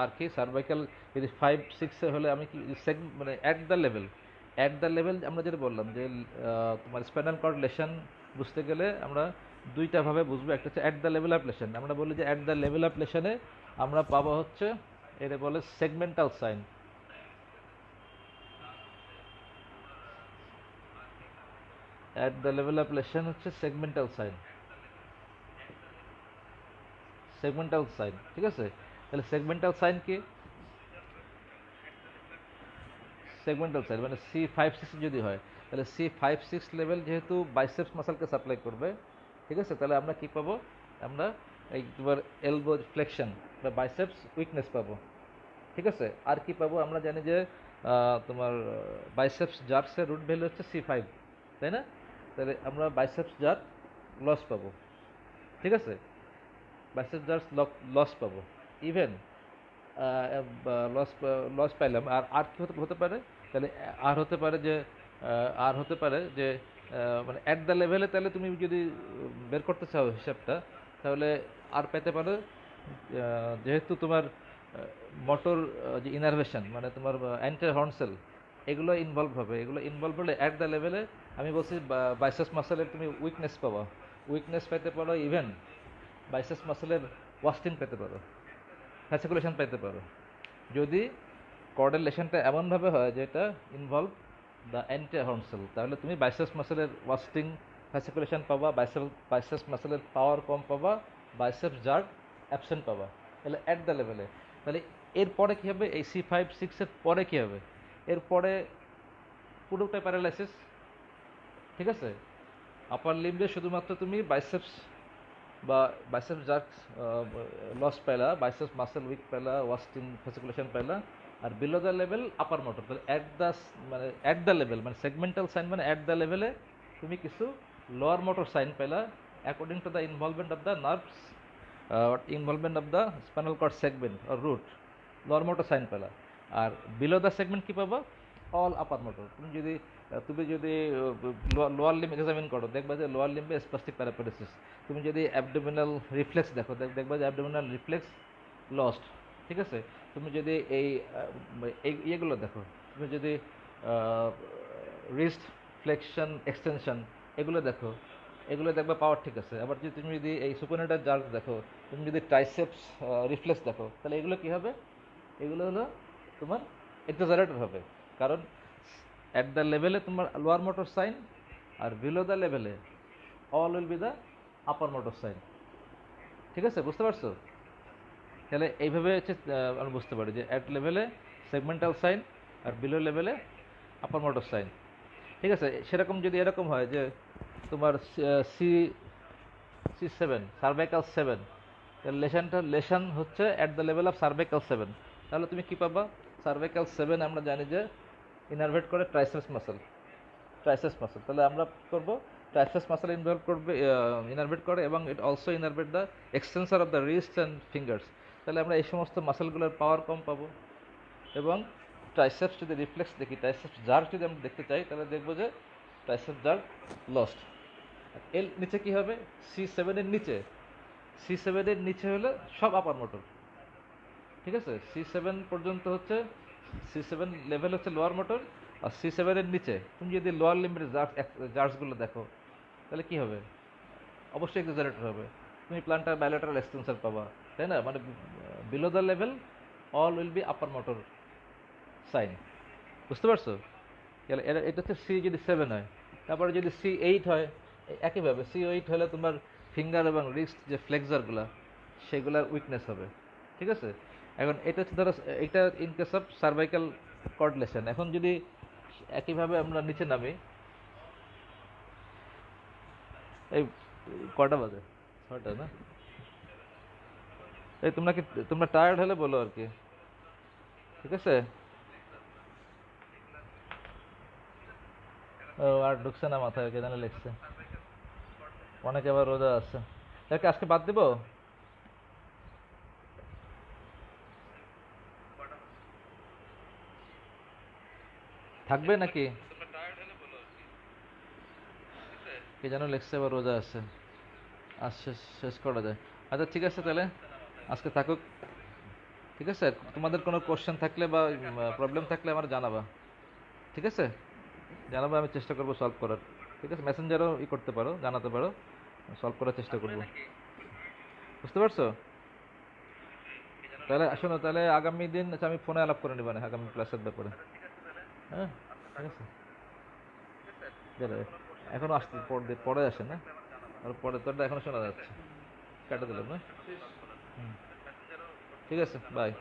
আর কি সার্ভাইকাল যদি 5-6 হলে আমি কি মানে অ্যাট দ্য লেভেল আমরা যেটা বললাম যে তোমার স্পাইনাল কর্ড লেশন বুঝতে গেলে আমরা দুইটা ভাবে বুঝবো। একটা হচ্ছে at the level of lesion, আমরা বলি যে অ্যাট দ্য লেভেল অফ লেশনে আমরা পাবো হচ্ছে এটা বলে segmental sign. At the level of lesion হচ্ছে সেগমেন্টাল সাইন, সেগমেন্টাল সাইন, ঠিক আছে। তাহলে সেগমেন্টাল সাইন কি? সেগমেন্টাল সাইন মানে C5-6 যদি হয় তাহলে C5-6 লেভেল যেহেতু বাইসেপস মাসলকে সাপ্লাই করবে, ঠিক আছে, তাহলে আমরা কি পাবো, আমরা এই তোমার এলবো ফ্লেকশন বা বাইসেপস উইকনেস পাবো, ঠিক আছে। আর কি পাবো, আমরা জানি যে তোমার বাইসেপস জার্কসের রুট ভ্যালু হচ্ছে C5, তাই না? তাহলে আমরা বাইসেপস জার্ক লস পাবো, ঠিক আছে, বাইসেপস জার্ক লস পাবো। ইভেন লস লস পাইলাম। আর কি হতে পারে তাহলে, আর হতে পারে যে মানে অ্যাট দ্য লেভেলে তাহলে তুমি যদি বের করতে চাও হিসাবটা, তাহলে আর পেতে পারো যেহেতু তোমার মোটর যে ইনারভেশন মানে তোমার অ্যান্টার হর্নসেল এগুলো ইনভলভ হবে, এগুলো ইনভলভ হলে অ্যাট দ্য লেভেলে আমি বলছি বাইসেপস মাসেলের তুমি উইকনেস পাবা, উইকনেস পেতে পারো, ইভেন বাইসেপস মাসেলের ওয়াস্টিং পেতে পারো, ফ্যাসিকুলেশন পেতে পারো, যদি কর্ডের লেশনটা এমনভাবে হয় যেটা ইনভলভ দ্য অ্যান্টার হর্নসেল, তাহলে তুমি বাইসেপস মাসেলের ওয়াস্টিং ফ্যাসিকুলেশন পাবা, বাইসেপস মাসেলের পাওয়ার কম পাবা, বাইসেপস জার্ক অ্যাবসেন্ট পাবা। তাহলে অ্যাট দ্য লেভেলে, তাহলে এরপরে কী হবে, এই C5-6-এর পরে কী হবে, এরপরে পুরোটাই প্যারালাইসিস, ঠিক আছে। আপার লিম্বে শুধুমাত্র তুমি বাইসেপস বা বাইসেপস জার্ক লস পেলা, বাইসেপস মাসেল উইক পেলা, ওয়াস্টিং ফ্যাসিকুলেশন পেলা, আর below the level upper motor. তাহলে অ্যাট দ্য লেভেল মানে সেগমেন্টাল সাইন মানে অ্যাট দ্য লেভেলে তুমি কিছু লোয়ার মোটর সাইন পেলা according to the involvement of the nerves, involvement of the spinal cord segment or root, lower motor sign পেলা। আর below the segment কী পাবা, অল আপার মোটর। তুমি যদি লোয়ার লিম্ব এক্সামিন করো দেখবা যে লোয়ার লিম্বে স্পাস্টিক প্যারাপেডিসিস। তুমি যদি অ্যাবডোমিনাল রিফ্লেক্স দেখো দেখবা যে অ্যাবডোমিনাল রিফ্লেক্স লস্ট, ঠিক আছে। তুমি যদি এই ইয়েগুলো দেখো, তুমি যদি রিস্ট ফ্লেকশন এক্সটেনশন এগুলো দেখো, এগুলো দেখবা পাওয়ার ঠিক আছে। আবার যদি তুমি যদি এই সুপারনেটার জার্ক দেখো, তুমি যদি ট্রাইসেপস রিফ্লেক্স দেখো, তাহলে এগুলো কী হবে, এগুলো হলো তোমার এক্সাজারেটেড হবে, কারণ অ্যাট দ্য লেভেলে তোমার লোয়ার মোটর সাইন আর বিলো দ্য লেভেলে all will be the upper motor sign, ঠিক আছে, বুঝতে পারছো? তাহলে এইভাবে হচ্ছে আমরা বুঝতে পারি যে অ্যাট লেভেলে সেগমেন্টাল সাইন আর বিলো লেভেলে আপার মোটর সাইন, ঠিক আছে। সেরকম যদি এরকম হয় যে তোমার C7 সার্ভাইকাল 7, লেশন হচ্ছে at the level of cervical 7। তাহলে তুমি কি পাবা? সার্ভাইকাল 7 আমরা জানি যে ইনারভেট করে ট্রাইসেপস মাসল, তাহলে আমরা করব ট্রাইসেপস মাসল ইনভলভ করবে, ইনারভেট করে, এবং it also innervate the extensor of the wrist and fingers. তাহলে আমরা এই সমস্ত মাসলগুলোর পাওয়ার কম পাবো। এবং ট্রাইসেপস যদি রিফ্লেক্স দেখি, ট্রাইসেপস জার যদি আমরা দেখতে চাই, তাহলে দেখবো যে ট্রাইসেপস জার লস্ট। এর নিচে কি হবে? C7 এর নিচে, C7 এর নিচে হলে সব আপার মোটর, ঠিক আছে? C7 পর্যন্ত হচ্ছে, C7 লেভেল হচ্ছে লোয়ার মোটর, আর C7 এর নিচে তুমি যদি লোয়ার লিম্বের জার্সগুলো দেখো, তাহলে কি হবে? অবশ্যই এক্সাজারেটর হবে। তুমি প্লান্টার বাইলেটারাল এক্সটেন্সর পাবা, তাই না? মানে below the level all will be upper motor sign. বুঝতে পারছো? এটা হচ্ছে সি যদি 7 হয়। তারপরে যদি C8 হয়, একইভাবে C8 হলে তোমার ফিঙ্গার এবং রিস্ট যে ফ্লেক্সারগুলো, সেগুলোর উইকনেস হবে, ঠিক আছে? এখন এটা হচ্ছে ধরো, এটা ইন কেস অফ সার্ভাইকাল কর্ডলেশন। এখন যদি একইভাবে আমরা নিচে নামি, এই কটা বাজে? 6টা না? এই তোমরা টায়ার্ড হলে বলো আর কি, ঠিক আছে? ও আর ঢুকছে না মাথায়, কে জানে লিখছে। অনেকে আবার রোজা আছে। তাকে আজকে বাদ দিব? থাকবে নাকি? কে যেন লিখছে আবার রোজা আছে, আজ শেষ শেষ করা যায়। আচ্ছা ঠিক আছে, তাহলে আজকে থাকুক, ঠিক আছে? তোমাদের কোনো কোশ্চেন থাকলে বা প্রবলেম থাকলে আমার জানাবা, ঠিক আছে? জানাবা, আমি চেষ্টা করবো সলভ করার, ঠিক আছে? মেসেঞ্জারও করতে পারো, জানাতে পারো, সলভ করার চেষ্টা করবো। বুঝতে পারছো? তাহলে শোনো, তাহলে আগামী দিন আচ্ছা আমি ফোনে আলাপ করে নিবা না আগামী ক্লাসের ব্যাপারে, হ্যাঁ? ঠিক আছে, যাবে। এখনো আসতে পরে আসে না, আর পরে তোরটা এখনো শোনা যাচ্ছে, কাটা দিলাম না। হুম, ঠিক আছে, বাই।